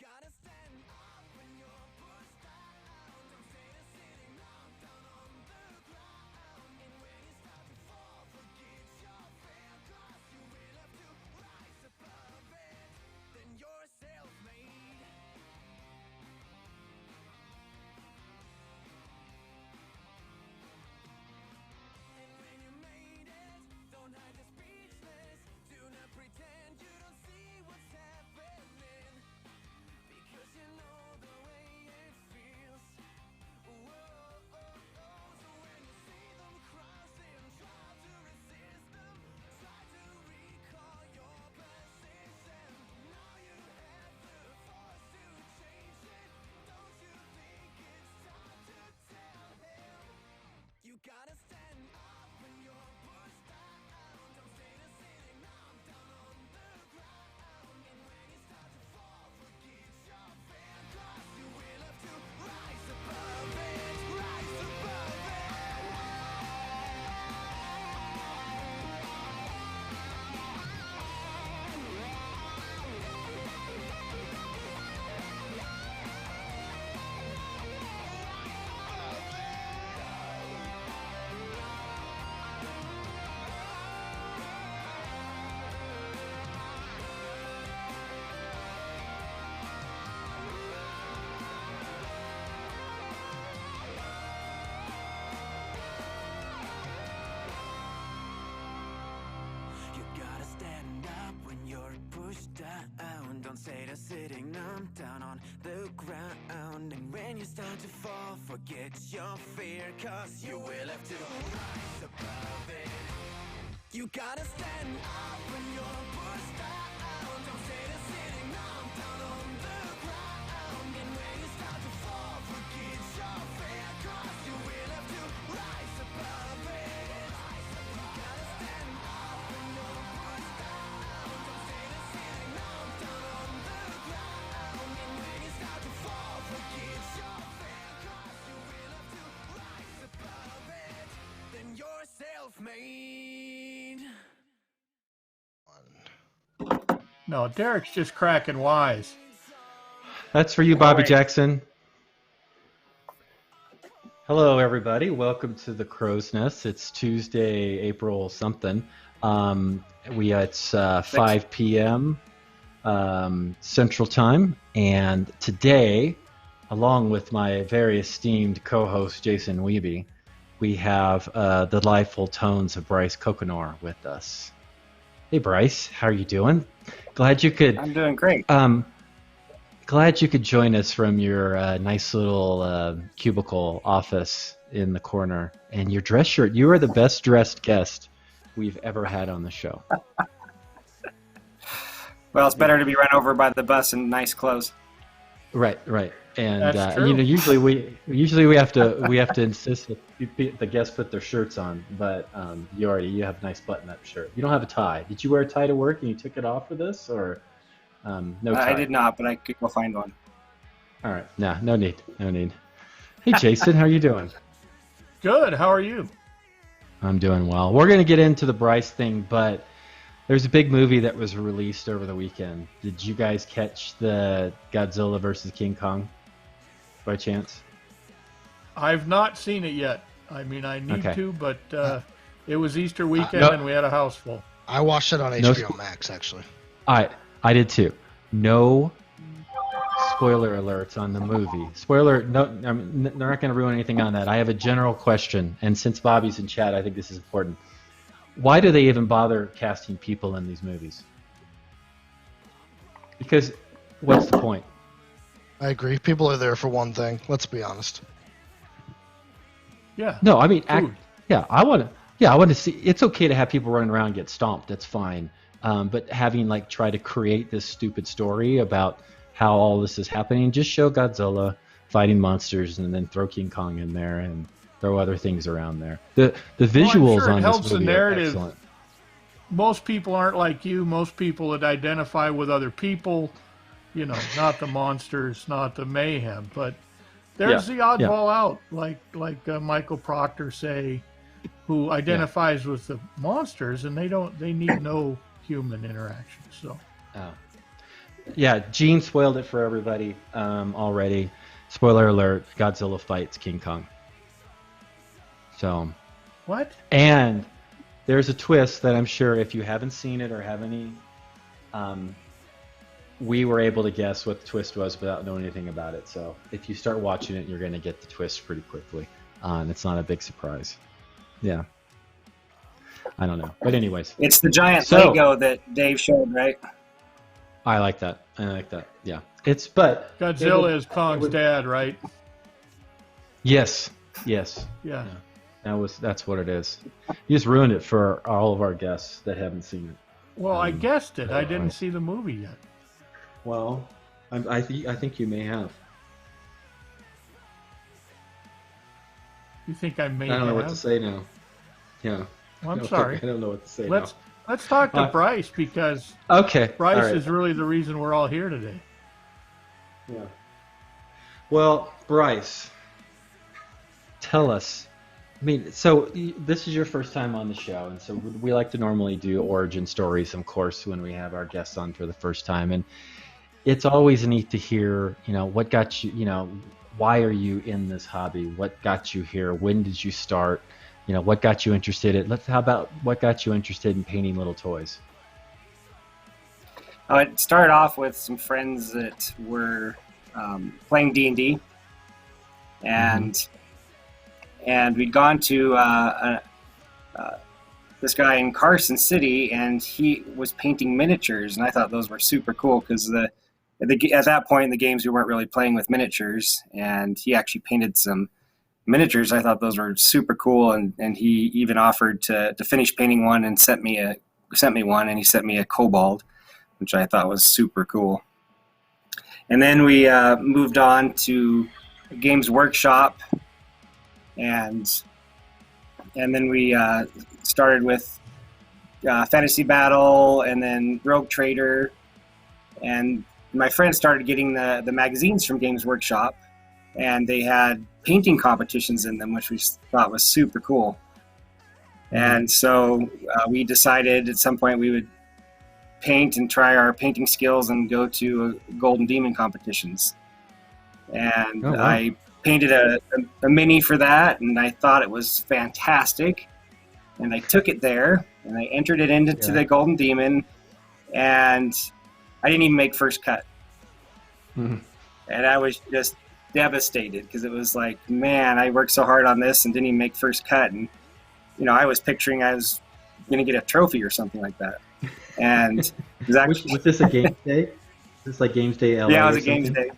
gotta stand up when you're pushed down. Don't stay there sitting down on the ground. And when you start to fall, forget your fear, 'cause you will have to rise above it. Then you're self-made. And when you made it, don't hide the speechless. Do not pretend you don't see what's happening, because you know the way it feels. Whoa, so when you see them crossing, try to resist them. Try to recall your position. Now you have the force to change it. Don't you think it's time to tell him? You gotta stand up when you're pushed down. Don't stay there sitting down on the ground. And when you start to fall, forget your fear, 'cause you will have to rise above it. Rise above it. You gotta stand up when you're pushed down. Don't stay there sitting down on the ground. And when you start to fall, forget your fear, 'cause you will have to rise above it. You gotta stand up when you're pushed down. Don't stay there sitting down on the ground. And when you start to fall, forget your fear, 'cause you will have to rise above it. You gotta stand up when you're pushed down. Don't stay there sitting down on the ground. And when you start to fall, forget your fear, 'cause you will have to rise above it. Then you're self-made. No, Derek's just cracking wise. That's for you, Bobby right. Jackson. Hello, everybody. Welcome to the Crow's Nest. It's Tuesday, April something. It's 5 p.m. Central Time, and today, along with my very esteemed co-host Jason Wiebe, we have the delightful tones of Brice Cocanour with us. Hey, Brice, how are you doing? Glad you could. I'm doing great. Glad you could join us from your nice little cubicle office in the corner. And your dress shirt, you are the best dressed guest we've ever had on the show. Well, it's better to be run over by the bus in nice clothes. Right. And That's true. usually we have to insist that the guests put their shirts on, but you have a nice button-up shirt. You don't have a tie. Did you wear a tie to work and you took it off for this, or no tie? I did not, but I could go find one. All right, no need. Hey, Jason, how are you doing? Good. How are you? I'm doing well. We're gonna get into the Brice thing, but there's a big movie that was released over the weekend. Did you guys catch the Godzilla versus King Kong by chance? I've not seen it yet. I mean, I need Okay. to, but it was Easter weekend No. and we had a house full. I watched it on HBO Max, actually. I did too. No spoiler alerts on the movie. Spoiler, no, they're not going to ruin anything on that. I have a general question, and since Bobby's in chat, I think this is important. Why do they even bother casting people in these movies? Because what's the point? I agree. People are there for one thing. Let's be honest. Yeah. No, I mean, Food. I want to see. It's okay to have people running around and get stomped. That's fine. But having try to create this stupid story about how all this is happening, just show Godzilla fighting monsters and then throw King Kong in there and throw other things around there. The visuals sure it on helps this the movie are narrative. excellent. Most people aren't like you. Most people would identify with other people, not the monsters, not the mayhem. But there's the oddball out, like Michael Proctor say, who identifies with the monsters, and they need no human interaction. So Yeah, Gene spoiled it for everybody already. Spoiler alert: Godzilla fights King Kong. So. What? And there's a twist that I'm sure if you haven't seen it or have any, we were able to guess what the twist was without knowing anything about it. So if you start watching it, you're going to get the twist pretty quickly. And it's not a big surprise. Yeah. I don't know. But anyways. It's the giant Lego that Dave showed, right? I like that. Yeah. Godzilla is Kong's dad, right? Yes. Yeah. That's what it is. You just ruined it for all of our guests that haven't seen it. Well, I guessed it. I didn't see the movie yet. Well, I think you may have. You think I may have? I don't know what to say now. Yeah. Well, I'm sorry. I don't know what to say now. Let's talk to Brice, because Bryce right. is really the reason we're all here today. Yeah. Well, Bryce, tell us. I mean, so this is your first time on the show, and so we like to normally do origin stories, of course, when we have our guests on for the first time. And it's always neat to hear, what got you, why are you in this hobby? What got you here? When did you start? What got you interested in? How about what got you interested in painting little toys? It started off with some friends that were playing D&D, and we'd gone to this guy in Carson City, and he was painting miniatures, and I thought those were super cool because at that point in the games we weren't really playing with miniatures, and he actually painted some miniatures. I thought those were super cool, and he even offered to finish painting one and sent me one, and he sent me a kobold, which I thought was super cool. And then we moved on to Games Workshop, and then we started with Fantasy Battle, and then Rogue Trader, and my friends started getting the magazines from Games Workshop, and they had painting competitions in them, which we thought was super cool. And so we decided at some point we would paint and try our painting skills and go to Golden Demon competitions. And I painted a mini for that, and I thought it was fantastic. And I took it there, and I entered it into the Golden Demon, and I didn't even make first cut. And I was just devastated because it was like, man, I worked so hard on this and didn't even make first cut. And, I was picturing I was going to get a trophy or something like that. And it was actually... Was this a Games Day? Was this like Games Day LA? Yeah, it was a Games Day.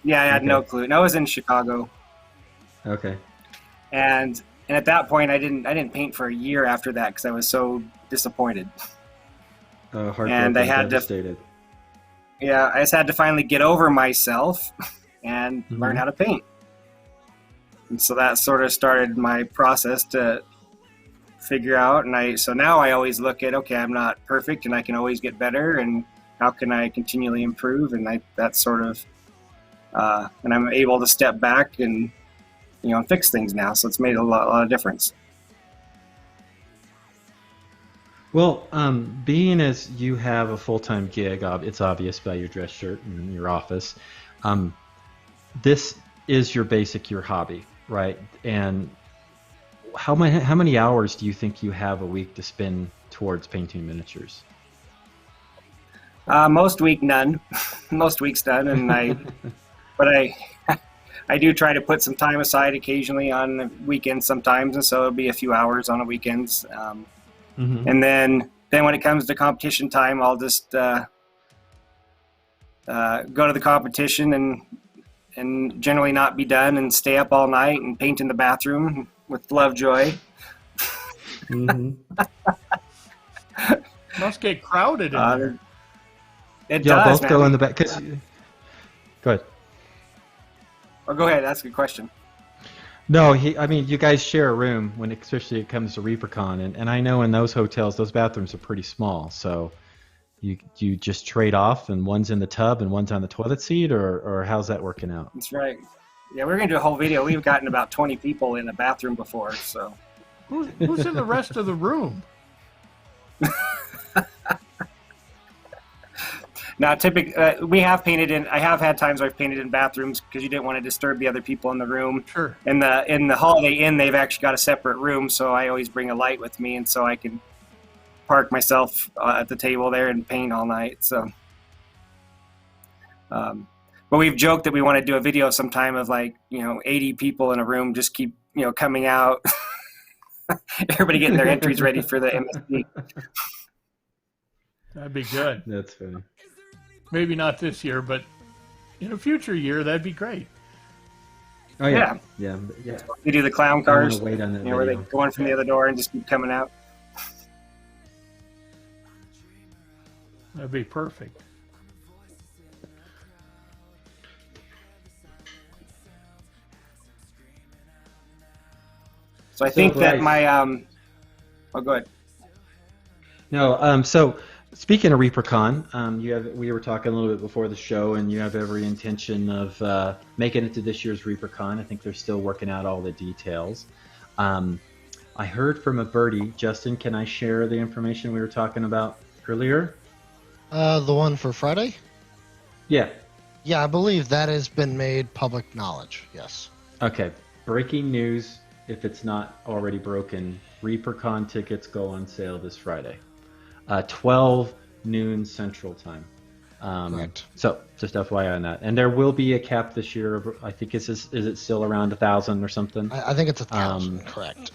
Yeah, I had no clue. No, I was in Chicago. Okay. And at that point, I didn't paint for a year after that because I was so disappointed. And I had devastated. I just had to finally get over myself and learn how to paint. And so that sort of started my process to figure out. And so now I always look at, okay, I'm not perfect and I can always get better, and how can I continually improve? And that's sort of, and I'm able to step back and, and fix things now. So it's made a lot of difference. Well, being as you have a full-time gig, it's obvious by your dress shirt and your office. This is your hobby, right? And how many hours do you think you have a week to spend towards painting miniatures? Most week, none. Most weeks done, and but I do try to put some time aside occasionally on the weekends sometimes, and so it'll be a few hours on the weekends. And then when it comes to competition time, I'll just go to the competition and generally not be done and stay up all night and paint in the bathroom with Lovejoy. Must get crowded in there. It Y'all does, both man. go in the back. Go ahead. Oh, go ahead. That's a good question. No, you guys share a room especially it comes to ReaperCon, and I know in those hotels, those bathrooms are pretty small. So you just trade off, and one's in the tub and one's on the toilet seat, or how's that working out? That's right. Yeah, we're going to do a whole video. We've gotten about 20 people in the bathroom before, so. Who's in the rest of the room? Now, typically, we have painted in. I have had times where I've painted in bathrooms because you didn't want to disturb the other people in the room. Sure. In the Holiday Inn, they've actually got a separate room, so I always bring a light with me, and so I can park myself at the table there and paint all night. So, but we've joked that we want to do a video sometime of 80 people in a room, just keep coming out. Everybody getting their entries ready for the MSP. That'd be good. That's funny. Maybe not this year, but in a future year, that'd be great. Oh yeah. We do the clown cars. I wanna wait on that where they video. go in from the other door and just keep coming out. That'd be perfect. So I think that Brice. my oh, go ahead. No, so speaking of ReaperCon, we were talking a little bit before the show, and you have every intention of making it to this year's ReaperCon. I think they're still working out all the details. I heard from a birdie. Justin, can I share the information we were talking about earlier? The one for Friday? Yeah. Yeah, I believe that has been made public knowledge. Yes. Okay. Breaking news, if it's not already broken, ReaperCon tickets go on sale this Friday. 12 noon Central Time. Correct. So just FYI on that. And there will be a cap this year. I think is it still around 1,000 or something? I think it's 1,000. Correct.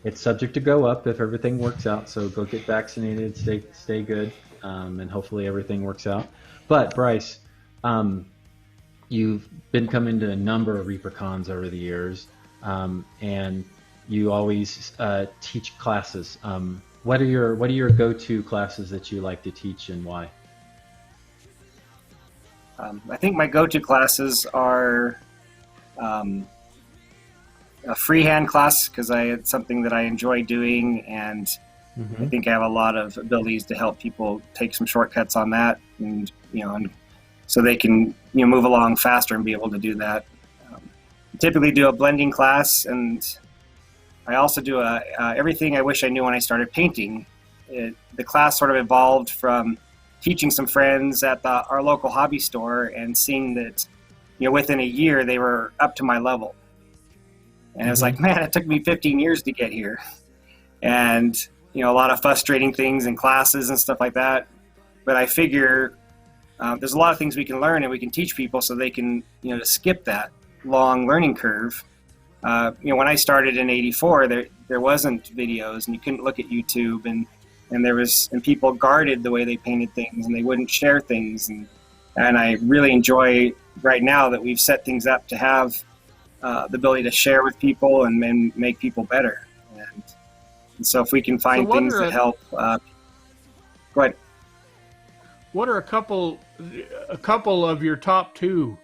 It's subject to go up if everything works out. So go get vaccinated, stay good, and hopefully everything works out. But Brice, you've been coming to a number of ReaperCons over the years, and you always teach classes. What are your go-to classes that you like to teach, and why? I think my go-to classes are a freehand class because it's something that I enjoy doing, and I think I have a lot of abilities to help people take some shortcuts on that, and so they can move along faster and be able to do that. I typically do a blending class, and I also do everything I wish I knew when I started painting. The class sort of evolved from teaching some friends at our local hobby store and seeing that within a year they were up to my level. And it was like, man, it took me 15 years to get here. And, a lot of frustrating things in classes and stuff like that. But I figure there's a lot of things we can learn and we can teach people so they can, skip that long learning curve. When I started in '84, there wasn't videos and you couldn't look at YouTube, and people guarded the way they painted things and they wouldn't share things. And I really enjoy right now that we've set things up to have the ability to share with people and make people better. And so if we can find things that help, go ahead. What are a couple of your top two,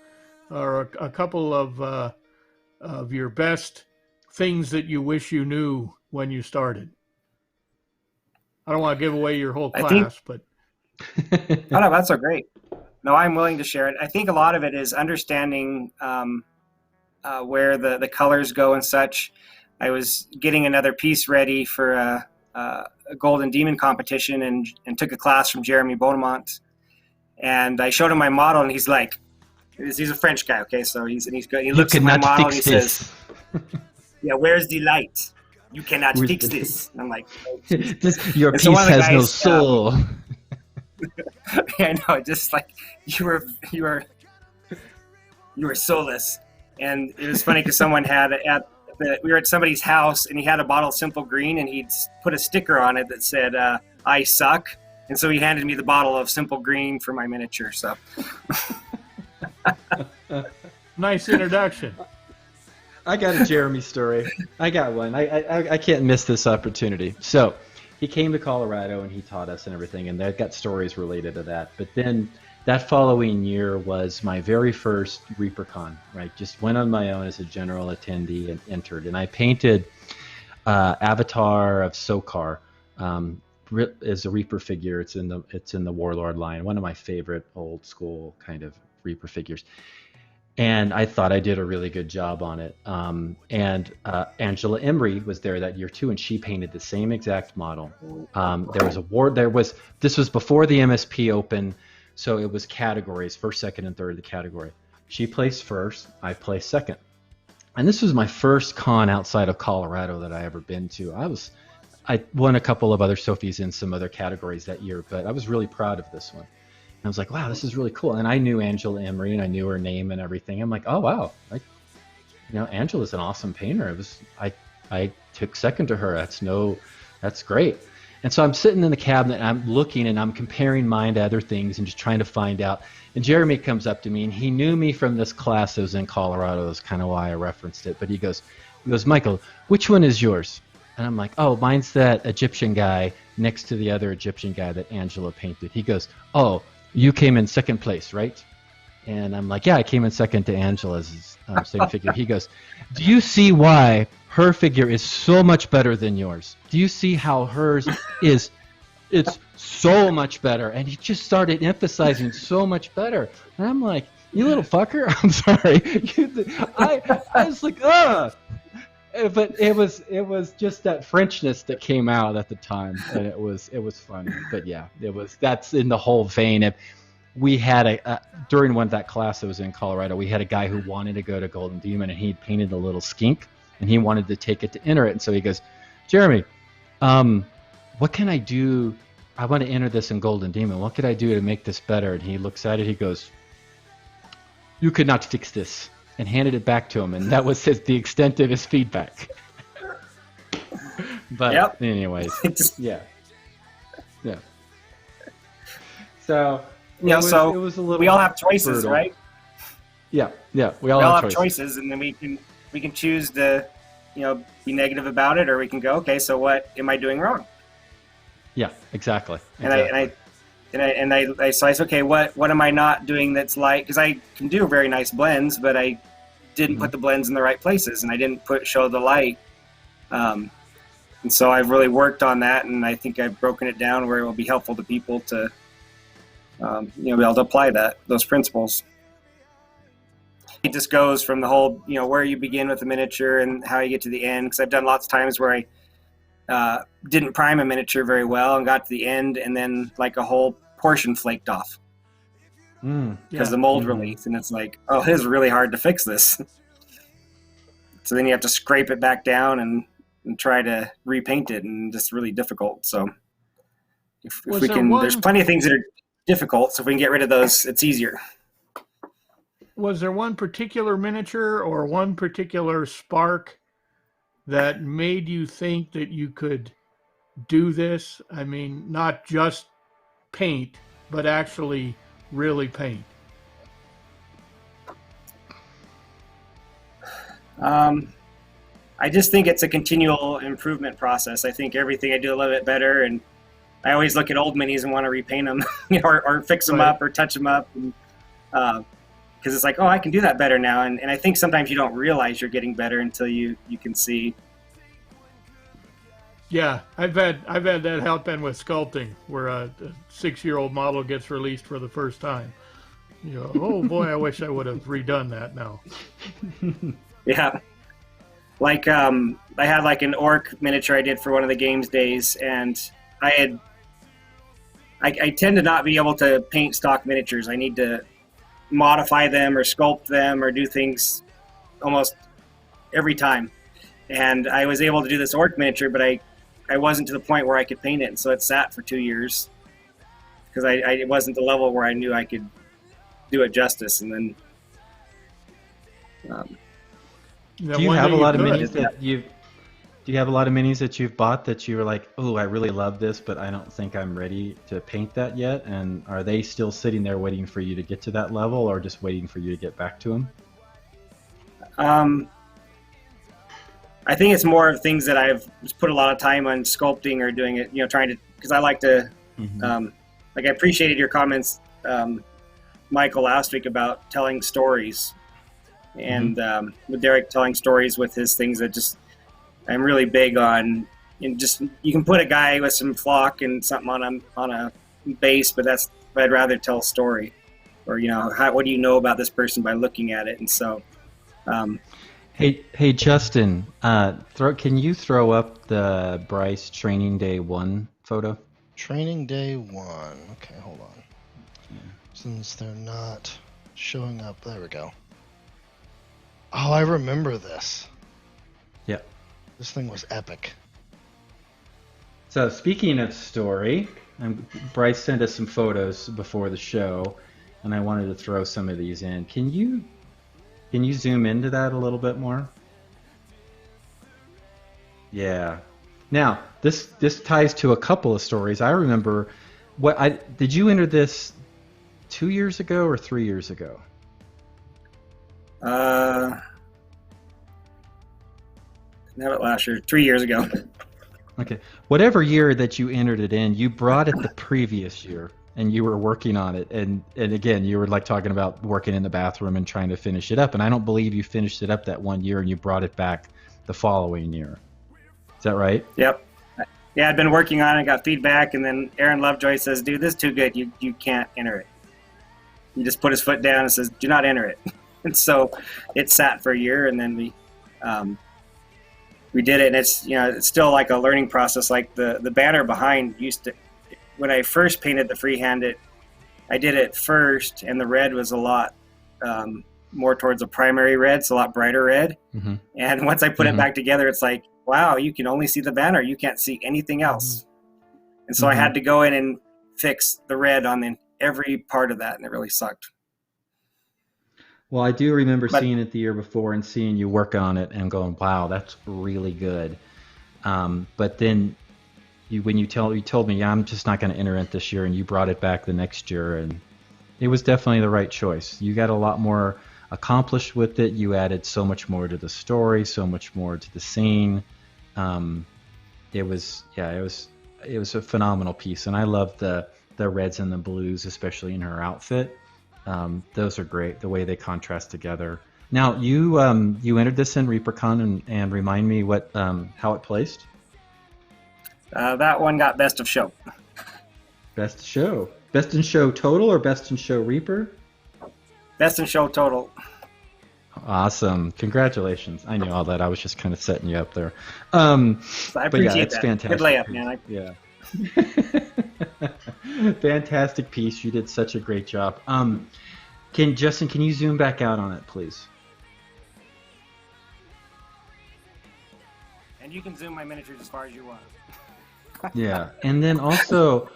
or a couple of your best things that you wish you knew when you started? I don't want to give away your whole class, but oh no, that's so great. No, I'm willing to share it. I think a lot of it is understanding where the colors go and such. I was getting another piece ready for a Golden Demon competition and took a class from Jeremy Beaumont. And I showed him my model, and he's like, he's a French guy, okay? So he looks at my model and he says, yeah, where's the light? You cannot fix this. And I'm like, oh, your piece has no soul. Yeah, I know, just like you were soulless. And it was funny because someone we were at somebody's house and he had a bottle of Simple Green and he'd put a sticker on it that said, I suck. And so he handed me the bottle of Simple Green for my miniature. So nice introduction. I got a Jeremy story. I got one. I can't miss this opportunity. So he came to Colorado and he taught us and everything, and I've got stories related to that. But then that following year was my very first ReaperCon, right? Just went on my own as a general attendee and entered. And I painted Avatar of Sokar as a Reaper figure. It's in the Warlord line, one of my favorite old school kind of Reaper figures. And I thought I did a really good job on it. And Angela Emery was there that year too, and she painted the same exact model. This was before the MSP Open. So it was categories, first, second, and third of the category. She placed first, I placed second. And this was my first con outside of Colorado that I ever been to. I won a couple of other Sophies in some other categories that year, but I was really proud of this one. And I was like, wow, this is really cool. And I knew Angela Emery, and I knew her name and everything. I'm like, oh wow, Angela's an awesome painter. I took second to her. That's great. And so I'm sitting in the cabinet and I'm looking and I'm comparing mine to other things and just trying to find out. And Jeremy comes up to me and he knew me from this class that was in Colorado. That's kind of why I referenced it. But he goes, Michael, which one is yours? And I'm like, oh, mine's that Egyptian guy next to the other Egyptian guy that Angela painted. He goes, oh, you came in second place, right? And I'm like, yeah, I came in second to Angela's same figure. He goes, do you see why her figure is so much better than yours? Do you see how hers is? It's so much better. And he just started emphasizing so much better. And I'm like, you little fucker. I'm sorry. I was like, ugh. But it was just that Frenchness that came out at the time, and it was funny. But yeah, that's in the whole vein of. We had during one of that class that was in Colorado, we had a guy who wanted to go to Golden Demon, and he'd painted a little skink, and he wanted to take it to enter it. And so he goes, Jeremy, what can I do? I want to enter this in Golden Demon. What could I do to make this better? And he looks at it. He goes, you could not fix this, and handed it back to him. And that was the extent of his feedback. But anyways, yeah. So. It was a little. We all have choices, brutal. Right? Yeah. We all have choices, and then we can choose to, be negative about it, or we can go, okay, so what am I doing wrong? Yeah, exactly. So I said, okay, what am I not doing that's like? Because I can do very nice blends, but I didn't put the blends in the right places, and I didn't show the light. And so I've really worked on that, and I think I've broken it down where it will be helpful to people to. Be able to apply those principles. It just goes from the whole, where you begin with the miniature and how you get to the end. Because I've done lots of times where I didn't prime a miniature very well and got to the end, and then like a whole portion flaked off because the mold released, and it's like, oh, it is really hard to fix this. So then you have to scrape it back down and try to repaint it, and just really difficult. So if we can, there's plenty of things that are difficult, so if we can get rid of those, it's easier. Was there one particular miniature or one particular spark that made you think that you could do this? I mean, not just paint, but actually really paint. I just think it's a continual improvement process. I think everything I do a little bit better, and I always look at old minis and want to repaint them, or fix them up or touch them up, because it's like, oh, I can do that better now. And I think sometimes you don't realize you're getting better until you can see. Yeah, I've had that happen with sculpting, where a 6-year-old model gets released for the first time. Oh boy, I wish I would have redone that now. Yeah, like I had like an orc miniature I did for one of the games days, and I tend to not be able to paint stock miniatures. I need to modify them or sculpt them or do things almost every time. And I was able to do this orc miniature, but I wasn't to the point where I could paint it. And so it sat for 2 years because it wasn't the level where I knew I could do it justice. And then do you have a lot of minis that you've Do you have a lot of minis that you've bought that you were like, oh, I really love this, but I don't think I'm ready to paint that yet? And are they still sitting there waiting for you to get to that level, or just waiting for you to get back to them? I think it's more of things that I've put a lot of time on sculpting or doing it, trying to, because I like to, I appreciated your comments, Michael, last week about telling stories. And with Derek telling stories with his things that just, I'm really big on, you can put a guy with some flock and something on a base, but I'd rather tell a story, or what do you know about this person by looking at it? And so, hey Justin, can you throw up the Brice Training Day 1 photo? Training Day 1. Okay, hold on. Since they're not showing up. There we go. Oh, I remember this. Yeah. This thing was epic. So speaking of story, Brice sent us some photos before the show, and I wanted to throw some of these in. Can you zoom into that a little bit more? Yeah. Now this ties to a couple of stories. I remember did you enter this 2 years ago or 3 years ago? Not last year, 3 years ago. Okay. Whatever year that you entered it in, you brought it the previous year and you were working on it. And again, you were like talking about working in the bathroom and trying to finish it up. And I don't believe you finished it up that 1 year and you brought it back the following year. Is that right? Yep. Yeah, I'd been working on it, got feedback, and then Aaron Lovejoy says, dude, this is too good. You can't enter it. He just put his foot down and says, do not enter it. And so it sat for a year, and then we did it, and it's still like a learning process. Like the banner behind when I first painted the freehand, I did it first, and the red was a lot more towards a primary red, it's a lot brighter red. Mm-hmm. And once I put it back together, it's like, wow, you can only see the banner, you can't see anything else. And so I had to go in and fix the red on every part of that, and it really sucked. Well, I do remember seeing it the year before and seeing you work on it and going, wow, that's really good. But then when you told me, yeah, I'm just not going to enter it this year, and you brought it back the next year, and it was definitely the right choice. You got a lot more accomplished with it. You added so much more to the story, so much more to the scene. It was a phenomenal piece, and I love the reds and the blues, especially in her outfit. Those are great, the way they contrast together. Now, you entered this in ReaperCon, and remind me how it placed? That one got best of show. Best of show. Best in show total or best in show Reaper? Best in show total. Awesome. Congratulations. I knew all that. I was just kind of setting you up there. I appreciate that. Fantastic. Good layup, man. Yeah. Fantastic piece. You did such a great job. Justin, can you zoom back out on it, please? And you can zoom my miniatures as far as you want. Yeah. And then also,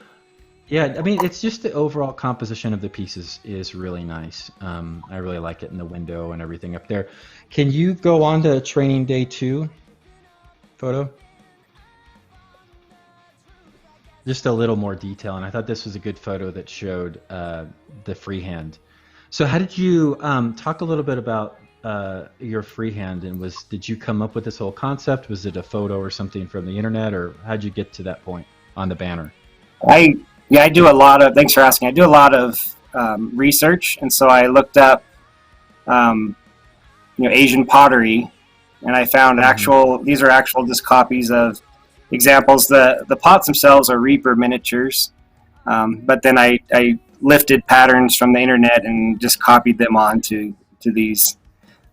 yeah, I mean, it's just the overall composition of the pieces is really nice. I really like it in the window and everything up there. Can you go on to training day 2 photo? Just a little more detail, and I thought this was a good photo that showed the freehand. So how did you talk a little bit about your freehand, and did you come up with this whole concept? Was it a photo or something from the internet, or how'd you get to that point on the banner? I do a lot of, thanks for asking, I do a lot of research, and so I looked up Asian pottery, and I found these are actual just copies of examples. The pots themselves are Reaper miniatures, but then I lifted patterns from the internet and just copied them onto these.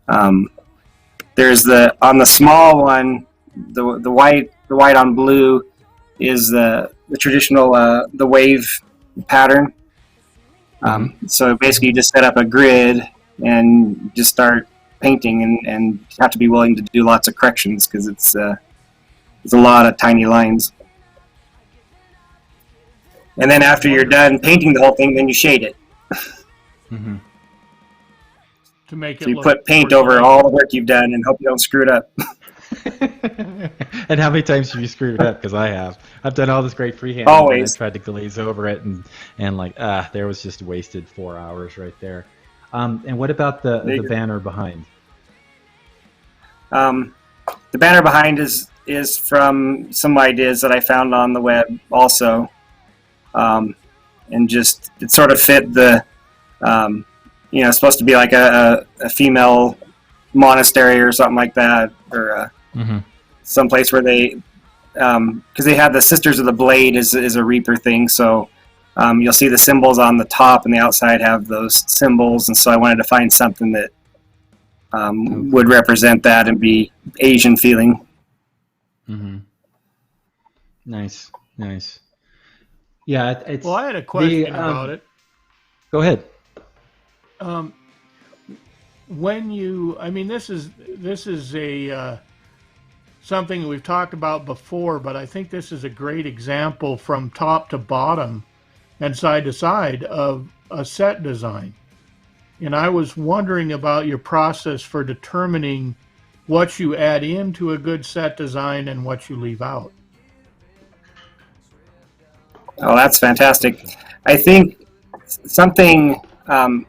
There's on the small one, the white on blue is the traditional the wave pattern. So basically, you just set up a grid and just start painting, and you have to be willing to do lots of corrections because it's a lot of tiny lines. And then after you're done painting the whole thing, then you shade it. To make it so you put paint over all the work you've done and hope you don't screw it up. And how many times have you screwed it up? Because I have. I've done all this great freehand. Always. And I tried to glaze over it, and like, there was just wasted 4 hours right there. And what about the banner behind? The banner behind is from some ideas that I found on the web also. And just, it sort of fit the, it's supposed to be like a female monastery or something like that, or someplace where they, because they had the Sisters of the Blade is a Reaper thing, so you'll see the symbols on the top and the outside have those symbols, and so I wanted to find something that would represent that and be Asian feeling. Nice. Yeah, well, I had a question about it. Go ahead. When you, I mean, this is a something we've talked about before, but I think this is a great example from top to bottom and side to side of a set design. And I was wondering about your process for determining what you add into a good set design and what you leave out. Oh, that's fantastic. I think something, I'm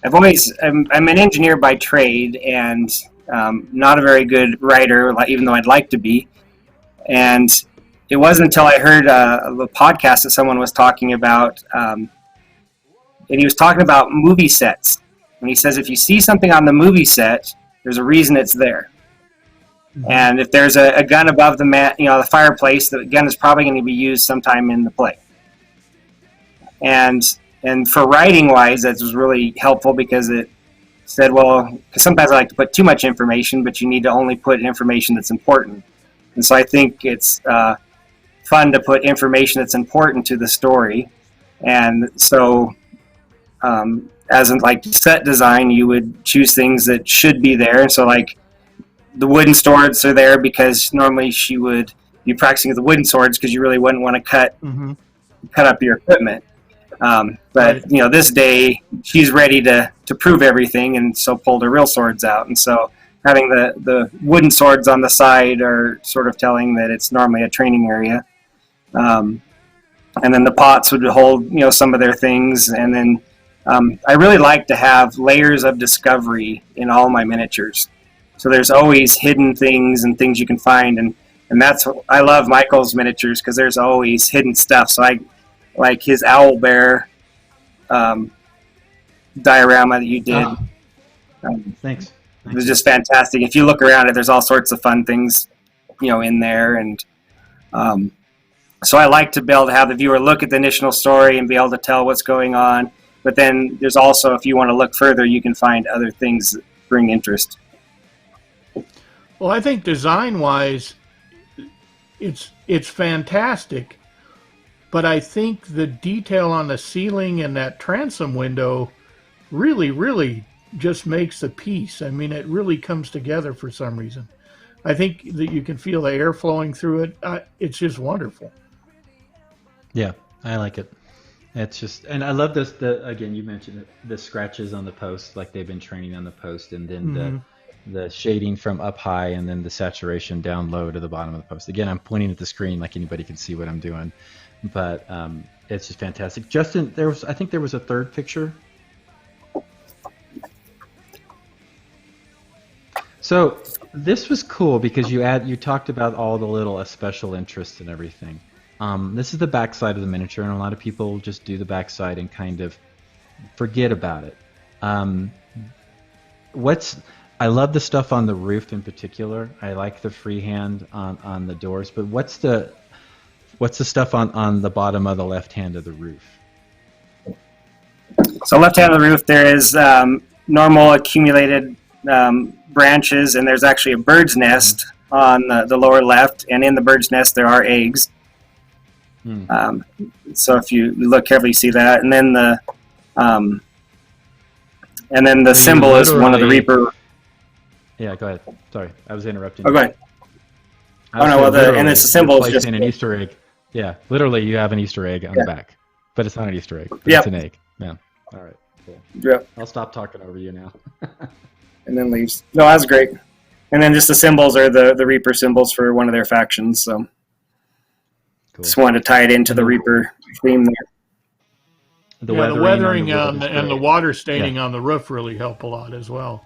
an engineer by trade and not a very good writer, even though I'd like to be. And it wasn't until I heard a podcast that someone was talking about, and he was talking about movie sets. And he says, if you see something on the movie set, there's a reason it's there. Mm-hmm. And if there's a gun above the fireplace, the gun is probably going to be used sometime in the play. And for writing wise, that was really helpful because it said, well, because sometimes I like to put too much information, but you need to only put information that's important. And so I think it's fun to put information that's important to the story. And so as in like set design, you would choose things that should be there. And so like the wooden swords are there because normally she would be practicing with the wooden swords because you really wouldn't want to cut up your equipment. But right. This day she's ready to prove everything, and so pulled her real swords out. And so having the wooden swords on the side are sort of telling that it's normally a training area. And then the pots would hold some of their things, and then I really like to have layers of discovery in all my miniatures. So there's always hidden things and things you can find, and that's I love Michael's miniatures because there's always hidden stuff. So I like his owl bear diorama that you did. Thanks. It was just fantastic. If you look around it, there's all sorts of fun things, in there, and so I like to be able to have the viewer look at the initial story and be able to tell what's going on. But then there's also, if you want to look further, you can find other things that bring interest. Well, I think design-wise, it's fantastic, but I think the detail on the ceiling and that transom window really, really just makes the piece. I mean, it really comes together for some reason. I think that you can feel the air flowing through it. It's just wonderful. Yeah, I like it. It's just, and I love this. Again, you mentioned it, the scratches on the post, like they've been training on the post, and then the shading from up high, and then the saturation down low to the bottom of the post. Again, I'm pointing at the screen like anybody can see what I'm doing, but it's just fantastic. Justin, I think there was a third picture. So this was cool because you talked about all the little special interests and everything. This is the backside of the miniature, and a lot of people just do the backside and kind of forget about it. I love the stuff on the roof in particular. I like the freehand on the doors, but what's the stuff on the bottom of the left hand of the roof? So left hand of the roof, there is normal accumulated branches, and there's actually a bird's nest on the lower left, and in the bird's nest there are eggs. So if you look carefully, you see that, and then the symbol is one of the Reaper. Yeah, go ahead. Sorry, I was interrupting. Oh, go ahead. And it's the symbol is just an Easter egg. Yeah, literally, you have an Easter egg on the back, but it's not an Easter egg. Yep. It's an egg. Yeah. All right. Cool. Yep. I'll stop talking over you now. And then leaves. No, that's great. And then just the symbols are the Reaper symbols for one of their factions. So cool. Just wanted to tie it into the Reaper theme there. The weathering and the water staining on the roof really help a lot as well.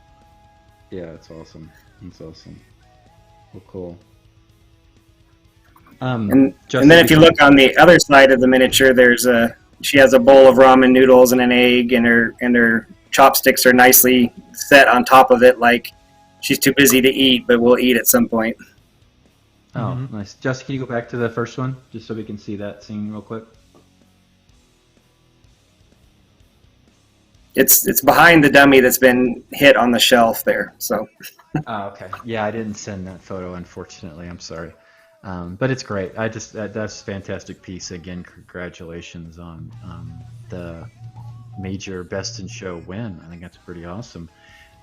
Yeah, it's awesome. It's awesome. Well, cool. And then if you look on the other side of the miniature, she has a bowl of ramen noodles and an egg, and her chopsticks are nicely set on top of it, like she's too busy to eat, but will eat at some point. Oh, nice. Justin, can you go back to the first one, just so we can see that scene real quick? It's behind the dummy that's been hit on the shelf there. So. Oh, okay. Yeah, I didn't send that photo, unfortunately. I'm sorry. But it's great. That's a fantastic piece. Again, congratulations on major Best in Show win. I think that's pretty awesome.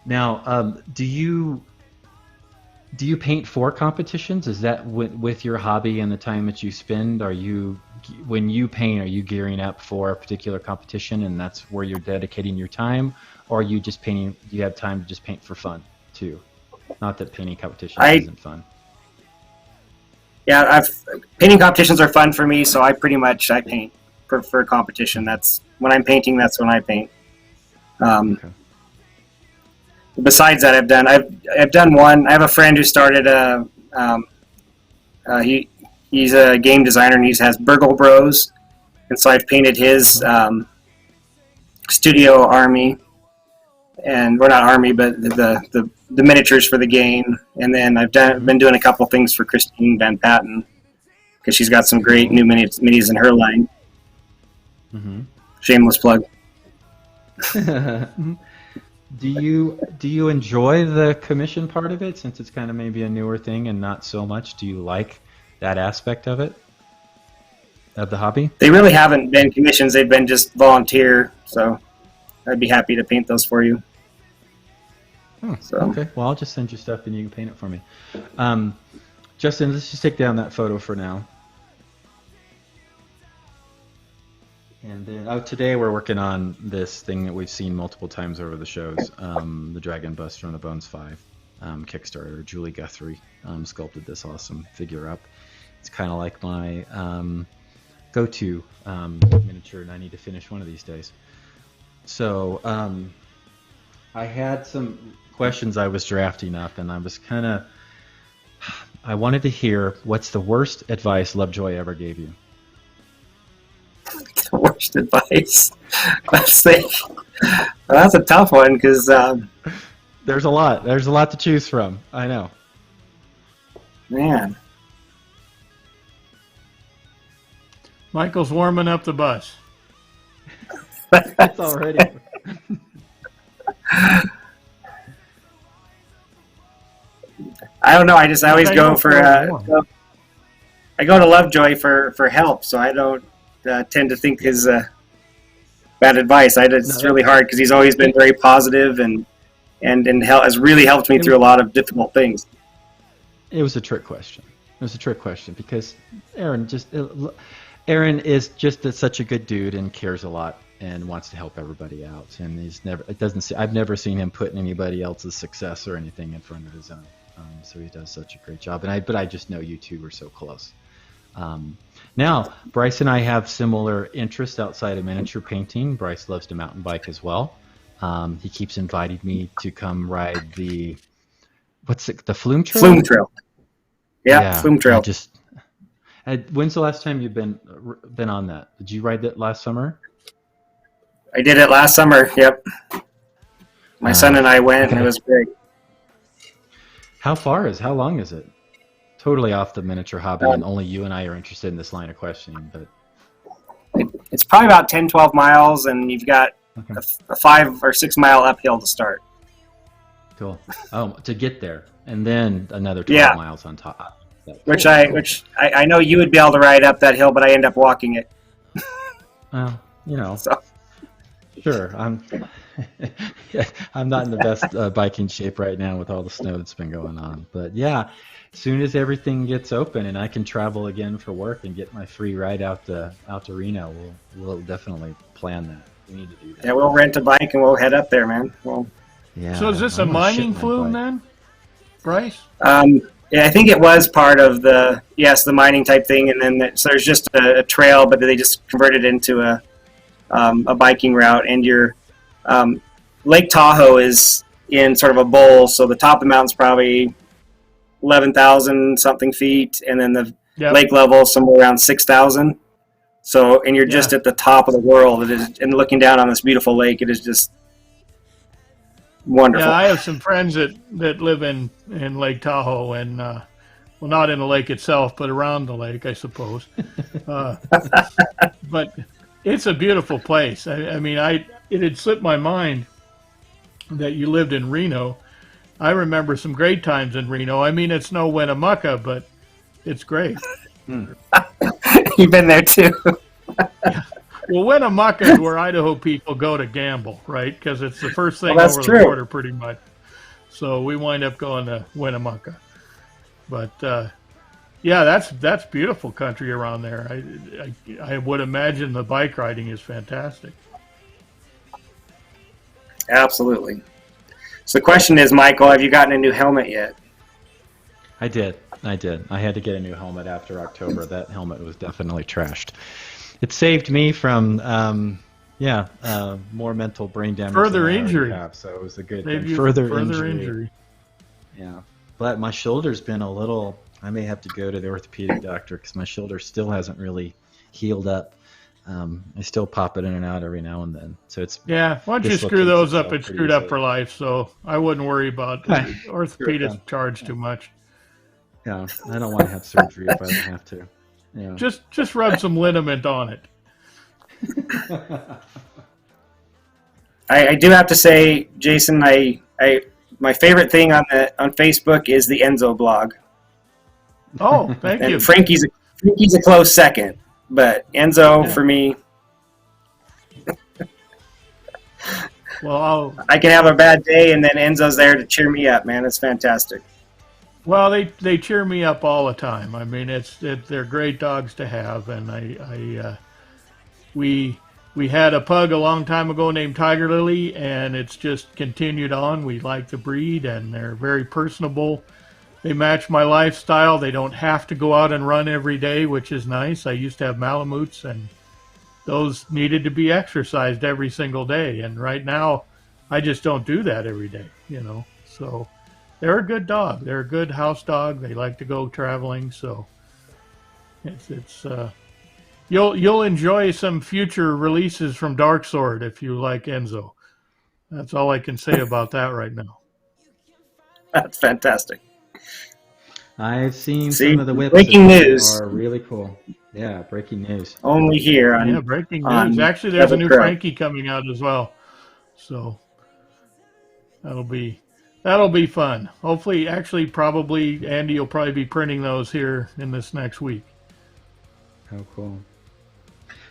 Now, do you paint for competitions? Is that with your hobby and the time that you spend? When you paint, are you gearing up for a particular competition and that's where you're dedicating your time, or are you just painting? Do you have time to just paint for fun too? Not that painting competitions isn't fun. Yeah, painting competitions are fun for me, so I paint for competition. That's when I'm painting. That's when I paint. Okay. Besides that, I've done one. I have a friend who started he's a game designer and he has Burgle Bros, and so I've painted his studio army, and we're not army, but the miniatures for the game. And then I've been doing a couple things for Christine Van Patten because she's got some great new minis in her line. Mm-hmm. Shameless plug. Do you enjoy the commission part of it, since it's kind of maybe a newer thing and not so much? Do you like that aspect of it, of the hobby? They really haven't been commissions. They've been just volunteer. So I'd be happy to paint those for you. Okay. Well, I'll just send you stuff and you can paint it for me. Justin, let's just take down that photo for now. And then, today we're working on this thing that we've seen multiple times over the shows, the Dragon Bust from the Bones 5 Kickstarter. Julie Guthrie sculpted this awesome figure up. It's kind of like my go-to miniature, and I need to finish one of these days. So I had some questions I was drafting up, and I wanted to hear, what's the worst advice Lovejoy ever gave you? The worst advice. Let's see. Well, that's a tough one because there's a lot. There's a lot to choose from. I know. Man. Michael's warming up the bus. It's already. I don't know. I always go for. I go to Lovejoy for help, so I don't tend to think his bad advice. It's really hard because he's always been very positive and has really helped me through a lot of difficult things. It was a trick question. Because Aaron is just such a good dude and cares a lot and wants to help everybody out. And I've never seen him putting anybody else's success or anything in front of his own. So he does such a great job. But I just know you two are so close. Now, Brice and I have similar interests outside of miniature painting. Brice loves to mountain bike as well. He keeps inviting me to come ride the Flume Trail? Flume Trail. Yeah, Flume Trail. When's the last time you've been on that? Did you ride that last summer? I did it last summer. Yep. My son and I went, and it was great. How long is it? Totally off the miniature hobby, and only you and I are interested in this line of questioning. But it's probably about 10, 12 miles, and you've got a 5 or 6 mile uphill to start. Cool. Oh, to get there, and then another 12 miles on top. Which I know you would be able to ride up that hill, but I end up walking it. Well, So. Sure. I'm not in the best biking shape right now with all the snow that's been going on. But yeah, as soon as everything gets open and I can travel again for work and get my free ride out to Reno, we'll definitely plan that. We need to do that. Yeah, we'll rent a bike and we'll head up there, man. Yeah. So is this a mining flume then, Brice? Yeah, I think it was part of the mining type thing, and then so there's just a trail, but they just converted it into a biking route. And your Lake Tahoe is in sort of a bowl, so the top of the mountain's probably 11,000 something feet, and then the lake level somewhere around 6,000. So, and you're just at the top of the world. It is, and looking down on this beautiful lake, it is just wonderful. Yeah, I have some friends that live in Lake Tahoe, and well, not in the lake itself, but around the lake, I suppose. But it's a beautiful place. I mean, it had slipped my mind that you lived in Reno. I remember some great times in Reno. I mean, it's no Winnemucca, but it's great. You've been there too. Well, Winnemucca is where Idaho people go to gamble, right? Because it's the first thing that's over true. the border, pretty much. So we wind up going to Winnemucca. But yeah, that's beautiful country around there. I would imagine the bike riding is fantastic. Absolutely. So the question is, Michael, have you gotten a new helmet yet? I did. I had to get a new helmet after October. That helmet was definitely trashed. It saved me from, more mental brain damage. Further injury. So it was a good Saved thing. you Further injury. Yeah. But my shoulder's been a little, I may have to go to the orthopedic doctor because my shoulder still hasn't really healed up. I still pop it in and out every now and then. So it's once you screw those up, it's screwed up for life. So I wouldn't worry about orthopedics charge too much. Yeah, I don't want to have surgery if I don't have to. Yeah. Just rub some liniment on it. I do have to say, Jason, my favorite thing on Facebook is the Enzo blog. Oh, thank you. Frankie's a close second, but Enzo for me. Well, I can have a bad day, and then Enzo's there to cheer me up. Man, it's fantastic. Well, they cheer me up all the time. I mean, they're great dogs to have, and we had a pug a long time ago named Tiger Lily, and it's just continued on. We like the breed, and they're very personable. They match my lifestyle. They don't have to go out and run every day, which is nice. I used to have Malamutes, and those needed to be exercised every single day. And right now, I just don't do that every day, So they're a good dog. They're a good house dog. They like to go traveling, so it's you'll enjoy some future releases from Dark Sword if you like Enzo. That's all I can say about that right now. That's fantastic. I've seen some of the whips. Breaking news. Are really cool. Yeah, breaking news. Only here on breaking news. Actually, there's a new Frankie coming out as well, so that'll be fun. Hopefully, probably Andy will probably be printing those here in this next week. How cool.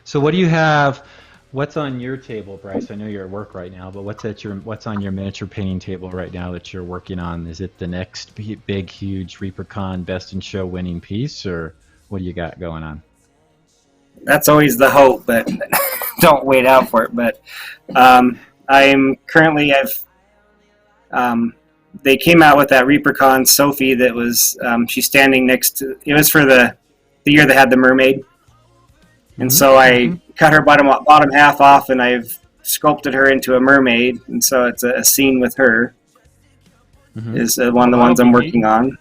So what do you have? What's on your table, Brice? I know you're at work right now, but what's on your miniature painting table right now that you're working on? Is it the next big, huge ReaperCon Best in Show winning piece, or what do you got going on? That's always the hope, but don't wait out for it. But I'm currently they came out with that ReaperCon Sophie that was she's standing next to. It was for the year they had the mermaid. And so I cut her bottom half off, and I've sculpted her into a mermaid. And so it's a scene with her. Is one of the ones I'm working on.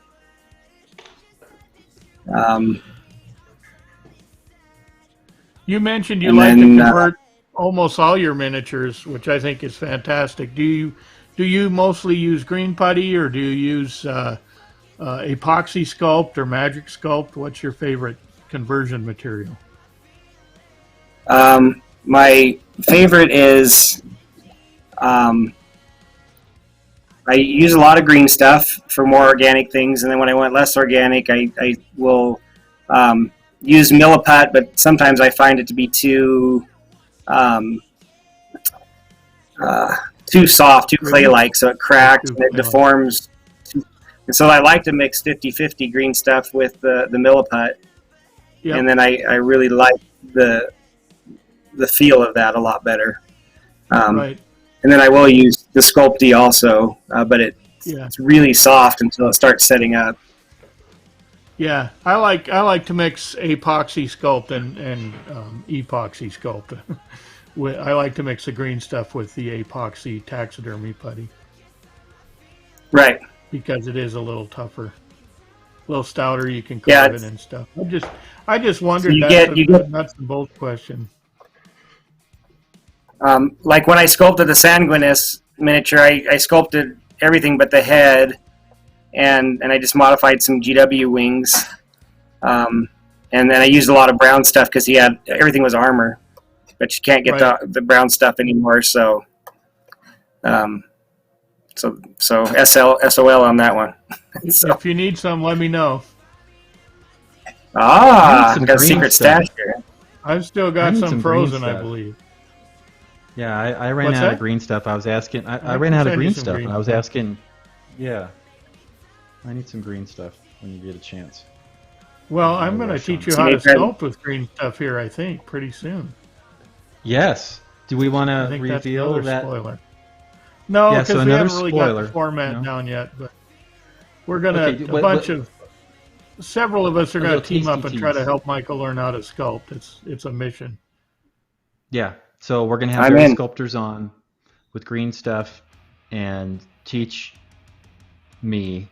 You mentioned you like to convert almost all your miniatures, which I think is fantastic. Do you mostly use green putty, or do you use epoxy sculpt or magic sculpt? What's your favorite conversion material? My favorite is I use a lot of green stuff for more organic things, and then when I want less organic, I will use milliput, but sometimes I find it to be too soft, too clay-like, so it cracks and it deforms. And so I like to mix 50-50 green stuff with the milliput, and then I really like the feel of that a lot better. Right. And then I will use the Sculpty also, but it's really soft until it starts setting up. Yeah, I like to mix epoxy sculpt and epoxy sculpt. I like to mix the green stuff with the epoxy taxidermy putty. Right. Because it is a little tougher, a little stouter. You can carve it and stuff. I just wondered. So that's a nuts and bolts question. Like when I sculpted the Sanguinus miniature, I sculpted everything but the head, and I just modified some GW wings, and then I used a lot of brown stuff because everything was armor, but you can't get the brown stuff anymore. So, so SOL on that one. So. If you need some, let me know. I've got a secret stash here. I've still I got need some some green frozen, I stuff. believe. Yeah, I ran What's out that? of green stuff. I was asking. I I ran can out of send you green some stuff, green and I was stuff. asking. Yeah, I need some green stuff when you get a chance. Well, No I'm going to rush teach on you it. how to See, Fred? sculpt with green stuff here, I think, pretty soon. Yes. Do we want I to think that's reveal another that? spoiler. No, Yeah. So because we another haven't really got the spoiler. format No. down yet, but we're going Okay. to, several of us are A going little to team tasty up and try to tease. help Michael learn how to sculpt. It's a mission. Yeah. So we're gonna have I'm various in. sculptors on with green stuff and teach me.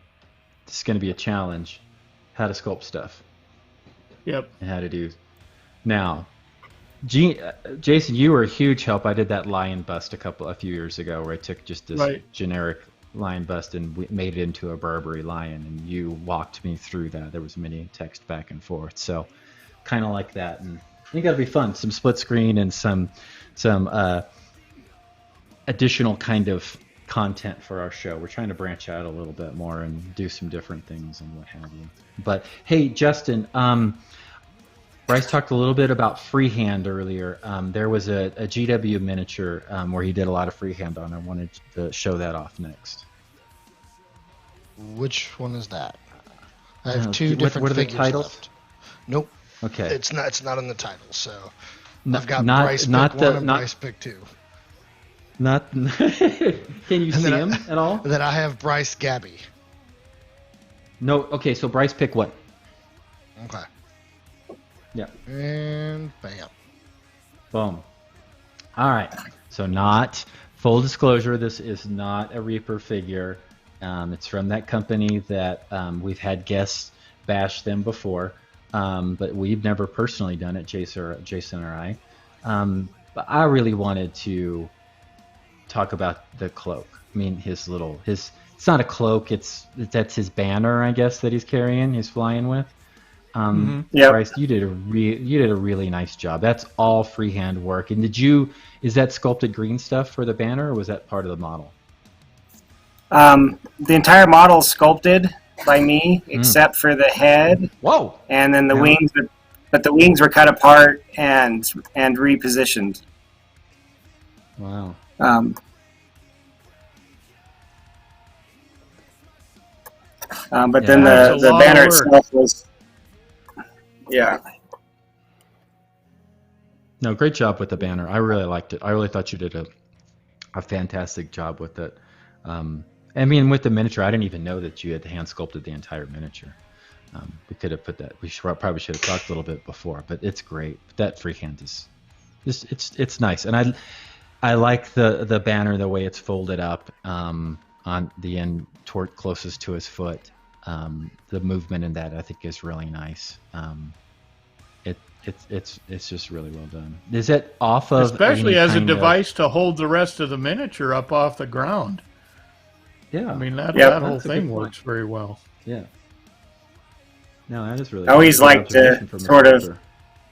This is gonna be a challenge. How to sculpt stuff Yep. and how to do. Now, Jason, you were a huge help. I did that lion bust a few years ago, where I took just this Right. generic lion bust and made it into a Burberry lion, and you walked me through that. There was many text back and forth, so kind of like that, and I think that'll be fun. Some split screen and some additional kind of content for our show. We're trying to branch out a little bit more and do some different things and what have you. But hey, Justin. Brice talked a little bit about freehand earlier. There was a GW miniature where he did a lot of freehand on. I wanted to show that off next. Which one is that? I have two What different are the figures titles? left. Nope. Okay. It's not in the title, so N- I've got not- Brice not pick the- 1 and not- Brice pick 2. Not. Can you see then him at all? Then I have Brice Gabby. No. Okay. So Brice, pick what? Okay. Yeah. And bam. Boom. All right. So not full disclosure. This is not a Reaper figure. It's from that company that we've had guests bash them before, but we've never personally done it, Jason or I. But I really wanted to talk about the cloak. I mean, his. It's not a cloak. That's his banner, I guess, that he's carrying. He's flying with. Yep. Brice, you did a really nice job. That's all freehand work. And is that sculpted green stuff for the banner, or was that part of the model? The entire model is sculpted by me, except for the head, Whoa! and then the Yeah. wings. But the wings were cut apart and repositioned. Wow. But Yeah, then that's a the lot banner of work. itself was, yeah. No, great job with the banner. I really liked it. I really thought you did a fantastic job with it. I mean, with the miniature, I didn't even know that you had hand sculpted the entire miniature. We could have put that. Probably should have talked a little bit before, but it's great. That freehand is it's nice, and I like the banner, the way it's folded up on the end toward closest to his foot. The movement in that I think is really nice. It's just really well done. Is it off of Especially any as a kind of- device to hold the rest of the miniature up off the ground. Yeah, I mean, that Yep. whole That's a good thing point. works very well. yeah. No, that is really. I always good like to observation from a sort of- sculptor.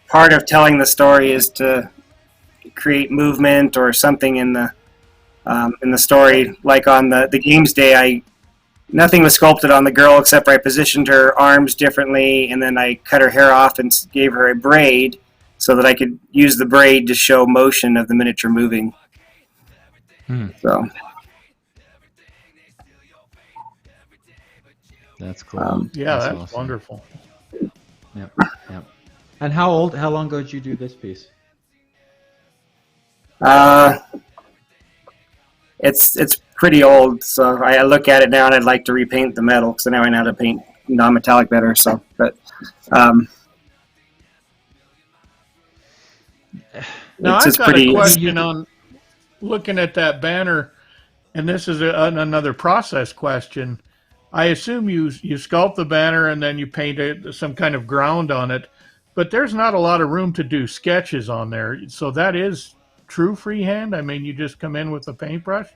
Part of telling the story is to create movement or something in the story. Like on the games day, nothing was sculpted on the girl except I positioned her arms differently, and then I cut her hair off and gave her a braid so that I could use the braid to show motion of the miniature moving. So That's cool. Yeah, that's awesome. wonderful. Yep. And how long ago did you do this piece? it's pretty old. So I look at it now and I'd like to repaint the metal because now I know how to paint non-metallic better. So, but Now, it's I've just got pretty. a question on looking at that banner, and this is another process question. I assume you sculpt the banner and then you paint some kind of ground on it, but there's not a lot of room to do sketches on there. So that is true freehand? I mean, you just come in with a paintbrush?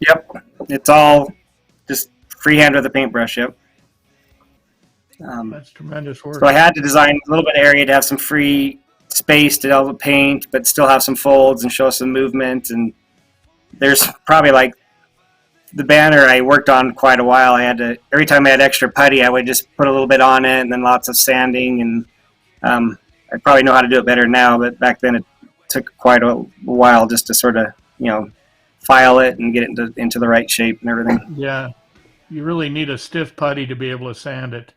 Yep, it's all just freehand with a paintbrush. Yep. That's tremendous work. So I had to design a little bit of area to have some free space to be able to paint, but still have some folds and show some movement. And there's probably like the banner I worked on quite a while. I had to, every time I had extra putty, I would just put a little bit on it and then lots of sanding. And I probably know how to do it better now, but back then it took quite a while just to sort of, file it and get it into the right shape and everything. Yeah, you really need a stiff putty to be able to sand it.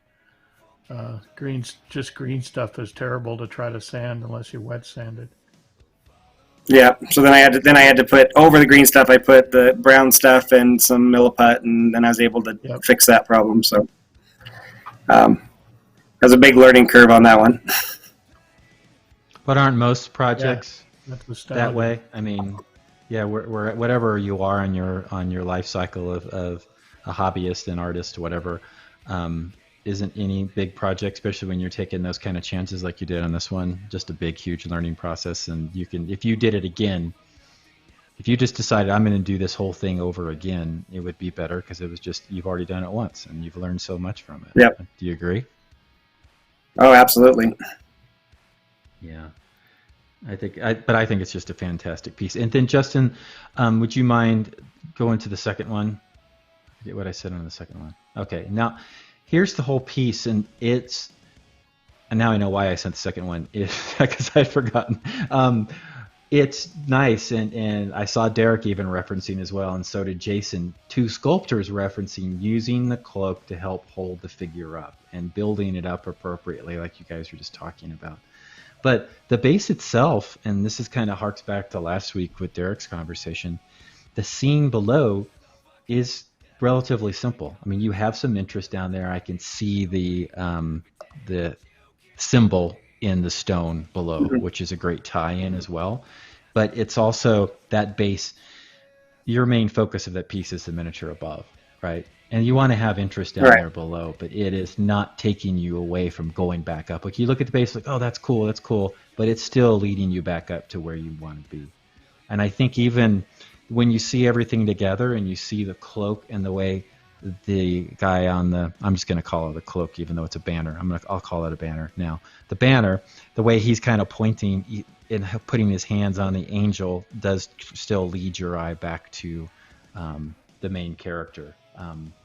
Green stuff is terrible to try to sand unless you wet sand it. Yeah, so then I had to put over the green stuff. I put the brown stuff and some milliput, and then I was able to fix that problem. So, there's a big learning curve on that one. But aren't most projects that way? I mean, we're whatever you are on your life cycle of a hobbyist, an artist, whatever. Isn't any big project, especially when you're taking those kind of chances like you did on this one, just a big, huge learning process. And you can, if you did it again, if you just decided I'm going to do this whole thing over again, it would be better because it was just, you've already done it once and you've learned so much from it. Yep. Do you agree? Oh, absolutely. Yeah. I think it's just a fantastic piece. And then Justin, would you mind going to the second one? I forget what I said on the second one. Okay. Now, here's the whole piece, and now I know why I sent the second one, because I had forgotten. It's nice, and I saw Derek even referencing as well, and so did Jason. Two sculptors referencing using the cloak to help hold the figure up and building it up appropriately, like you guys were just talking about. But the base itself, and this is kind of harks back to last week with Derek's conversation, the scene below is relatively simple. I mean, you have some interest down there. I can see the symbol in the stone below, which is a great tie-in as well. But it's also that base. Your main focus of that piece is the miniature above, right? And you want to have interest down there below, but it is not taking you away from going back up. Like you look at the base, like, oh, that's cool, but it's still leading you back up to where you want to be. And I think even when you see everything together and you see the cloak and the way the guy I'm just going to call it a cloak, even though it's a banner. I'll call it a banner now. The banner, the way he's kind of pointing and putting his hands on the angel does still lead your eye back to the main character.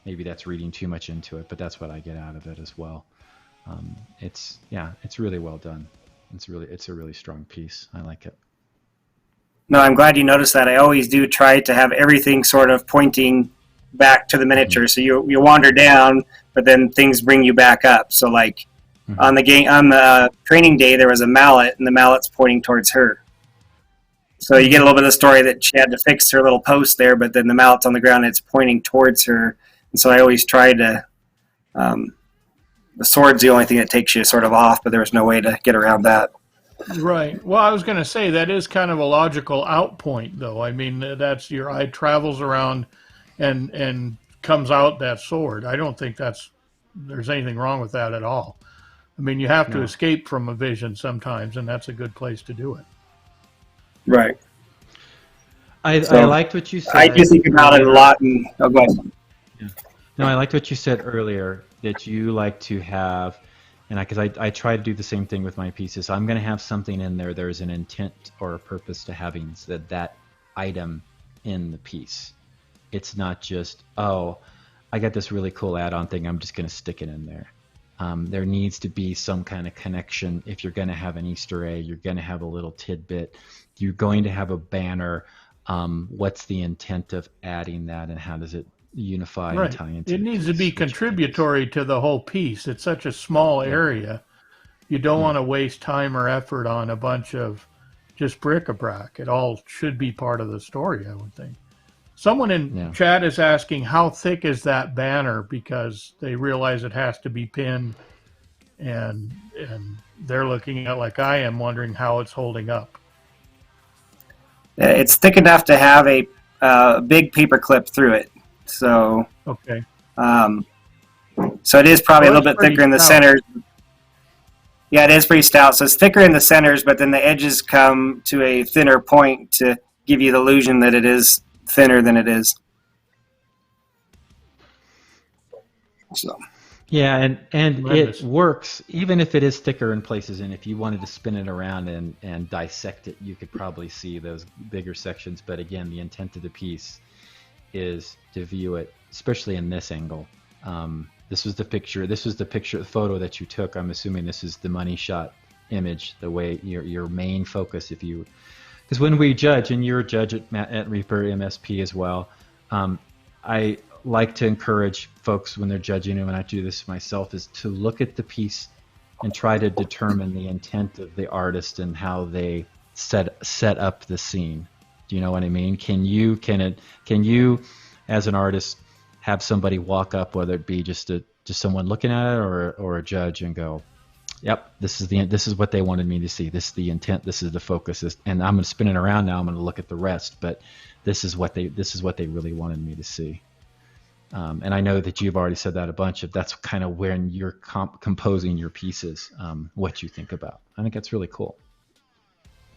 Maybe that's reading too much into it, but that's what I get out of it as well. It's really well done. It's a really strong piece. I like it. No, I'm glad you noticed that. I always do try to have everything sort of pointing back to the miniature. Mm-hmm. So you wander down, but then things bring you back up. So like on the training day, there was a mallet, and the mallet's pointing towards her. So you get a little bit of the story that she had to fix her little post there, but then the mallet's on the ground and it's pointing towards her. And so I always try to, the sword's the only thing that takes you sort of off, but there was no way to get around that. Right. Well, I was going to say that is kind of a logical out point, though. I mean, that's your eye travels around and comes out that sword. I don't think there's anything wrong with that at all. I mean, you have to escape from a vision sometimes, and that's a good place to do it. Right. I liked what you said. I do think about it a lot. And go ahead. Yeah. No, I liked what you said earlier, that you like to have, and because I try to do the same thing with my pieces. I'm going to have something in there. There's an intent or a purpose to having that item in the piece. It's not just, oh, I got this really cool add-on thing, I'm just going to stick it in there. There needs to be some kind of connection. If you're going to have an Easter egg, you're going to have a little tidbit, you're going to have a banner. What's the intent of adding that, and how does it unify and tie into it? Needs to be contributory to the whole piece. It's such a small area. You don't want to waste time or effort on a bunch of just bric-a-brac. It all should be part of the story, I would think. Someone in chat is asking, how thick is that banner? Because they realize it has to be pinned, and they're looking at, like I am, wondering how it's holding up. It's thick enough to have a big paper clip through it. So okay. So it is probably a little bit thicker in the centers. Yeah, it is pretty stout. So it's thicker in the centers, but then the edges come to a thinner point to give you the illusion that it is thinner than it is. So. Yeah, and it works even if it is thicker in places. And if you wanted to spin it around and dissect it, you could probably see those bigger sections. But again, the intent of the piece is to view it, especially in this angle. This was the picture. This was the photo that you took. I'm assuming this is the money shot image, the way your main focus. Because when we judge, and you're a judge at Reaper MSP as well, I like to encourage folks when they're judging, and when I do this myself, is to look at the piece and try to determine the intent of the artist and how they set up the scene. Do you know what I mean? Can you as an artist have somebody walk up, whether it be just someone looking at it or a judge, and go, yep, this is what they wanted me to see. This is the intent. This is the focus. And I'm going to spin it around now. I'm going to look at the rest, but this is what they really wanted me to see. And I know that you've already said that a bunch of. That's kind of when you're composing your pieces, what you think about. I think that's really cool.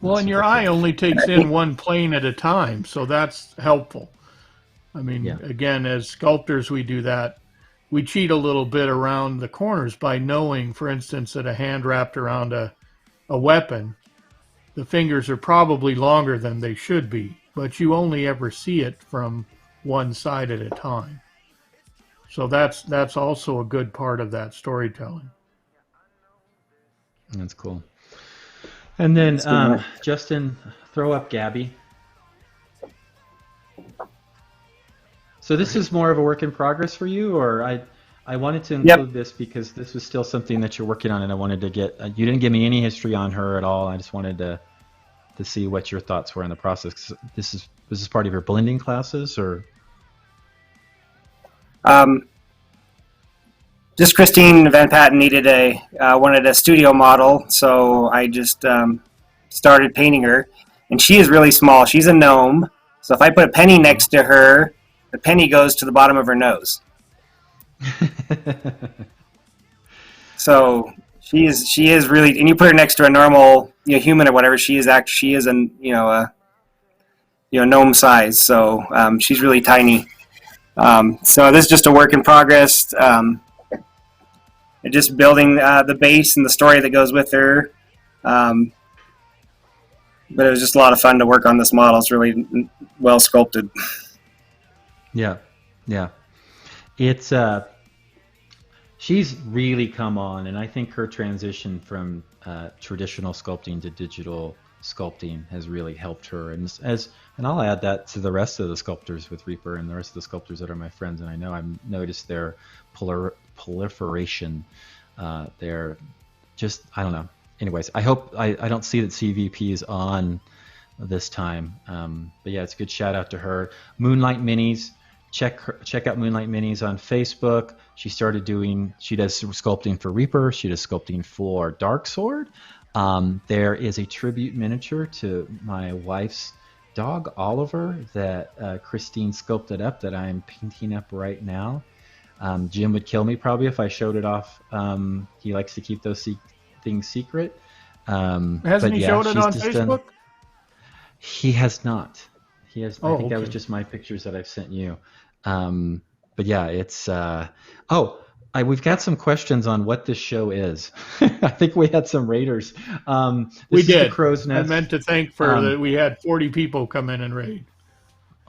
Well, and your eye only takes in one plane at a time, so that's helpful. I mean, again, as sculptors, we do that. We cheat a little bit around the corners by knowing, for instance, that a hand wrapped around a weapon, the fingers are probably longer than they should be, but you only ever see it from one side at a time. So that's also a good part of that storytelling. That's cool. And then, Justin, throw up Gabby. So this is more of a work in progress for you, or I wanted to include this because this was still something that you're working on, and I wanted to get. You didn't give me any history on her at all. I just wanted to see what your thoughts were in the process. Was this part of your blending classes, or? Just Christine Van Patten wanted a studio model, so I just started painting her. And she is really small. She's a gnome. So if I put a penny next to her, the penny goes to the bottom of her nose. So she is really, and you put her next to a normal human or whatever, she is a gnome size. So she's really tiny. So this is just a work in progress. Just building the base and the story that goes with her. But it was just a lot of fun to work on this model. It's really well sculpted. Yeah. It's she's really come on, and I think her transition from traditional sculpting to digital sculpting has really helped her. And I'll add that to the rest of the sculptors with Reaper and the rest of the sculptors that are my friends. And I know I've noticed their proliferation. They're just, I don't know. Anyways, I hope I don't see that CVP is on this time. But yeah, it's a good shout out to her. Moonlight Minis. Check out Moonlight Minis on Facebook. She does sculpting for Reaper. She does sculpting for Dark Sword. There is a tribute miniature to my wife's dog, Oliver, that Christine sculpted up that I'm painting up right now. Jim would kill me probably if I showed it off. He likes to keep those things secret. Hasn't he showed it on Facebook? He has not. He has. Oh, I think that was just my pictures that I've sent you. But yeah, it's. We've got some questions on what this show is. I think we had some raiders. We did. The Crow's Nest. I meant to thank for that we had 40 people come in and raid.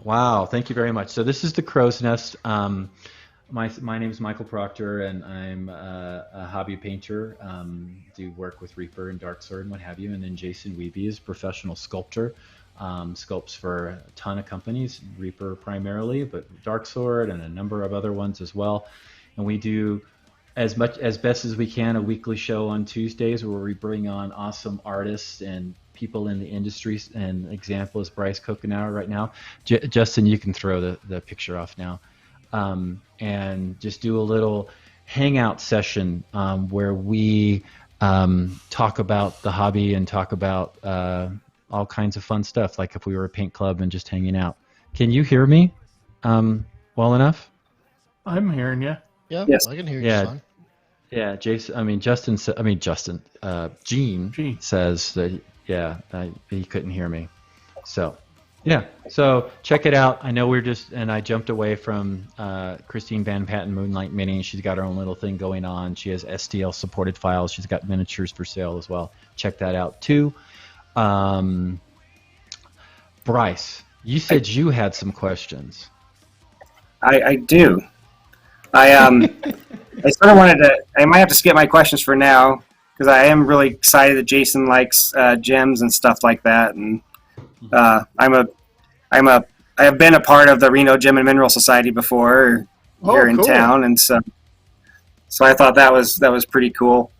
Wow, thank you very much. So this is the Crow's Nest. My name is Michael Proctor, and I'm a hobby painter. Do work with Reaper and Dark Sword and what have you. And then Jason Wiebe is a professional sculptor. Sculpts for a ton of companies, Reaper primarily, but Dark Sword and a number of other ones as well. And we do as best as we can a weekly show on Tuesdays where we bring on awesome artists and people in the industry. An example is Brice Cocanour right now. Justin, you can throw the picture off now. And just do a little hangout session where we talk about the hobby and talk about all kinds of fun stuff, like if we were a paint club and just hanging out. Can you hear me well enough? I'm hearing you. Yeah, yes. I can hear you fine. Yeah, Gene says that, he couldn't hear me. So, yeah, so check it out. I know I jumped away from Christine Van Patten Moonlight Mini. She's got her own little thing going on. She has STL supported files. She's got miniatures for sale as well. Check that out too. Brice, you said you had some questions. I do. I sort of wanted to. I might have to skip my questions for now because I am really excited that Jason likes gems and stuff like that. And I have been a part of the Reno Gem and Mineral Society before here in town, and so I thought that was pretty cool.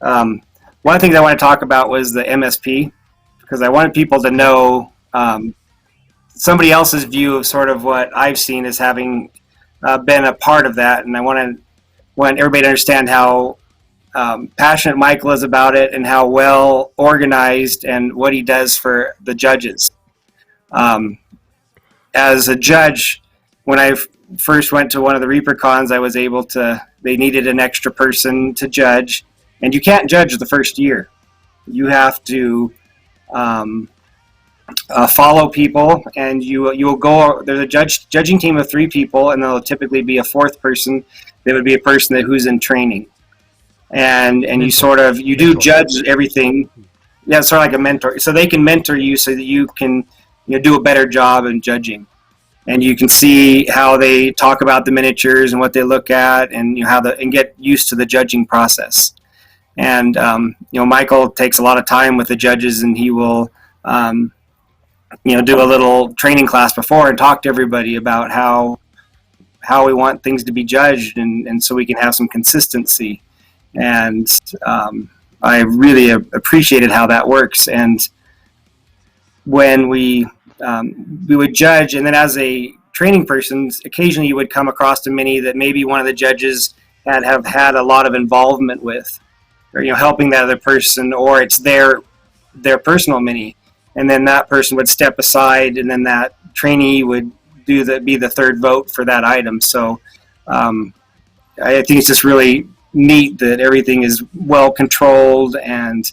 One of the things I want to talk about was the MSP, because I wanted people to know somebody else's view of sort of what I've seen as having been a part of that, and I want everybody to understand how passionate Michael is about it and how well organized and what he does for the judges. As a judge, when I first went to one of the Reaper cons, I was able to, they needed an extra person to judge, and you can't judge the first year. You have to follow people, and you will go, there's a judging team of 3 people, and there'll typically be a 4th person. There would be a person who's in training. And you do judge everything. Yeah, it's sort of like a mentor. So they can mentor you so that you can do a better job in judging. And you can see how they talk about the miniatures and what they look at, and and get used to the judging process. And Michael takes a lot of time with the judges, and he will do a little training class before and talk to everybody about how we want things to be judged, and so we can have some consistency. And I really appreciated how that works. And when we would judge, and then as a training person, occasionally you would come across a mini that maybe one of the judges have had a lot of involvement with, or helping that other person, or it's their personal mini, and then that person would step aside, and then that trainee would be the 3rd vote for that item. So I think it's just really neat that everything is well controlled and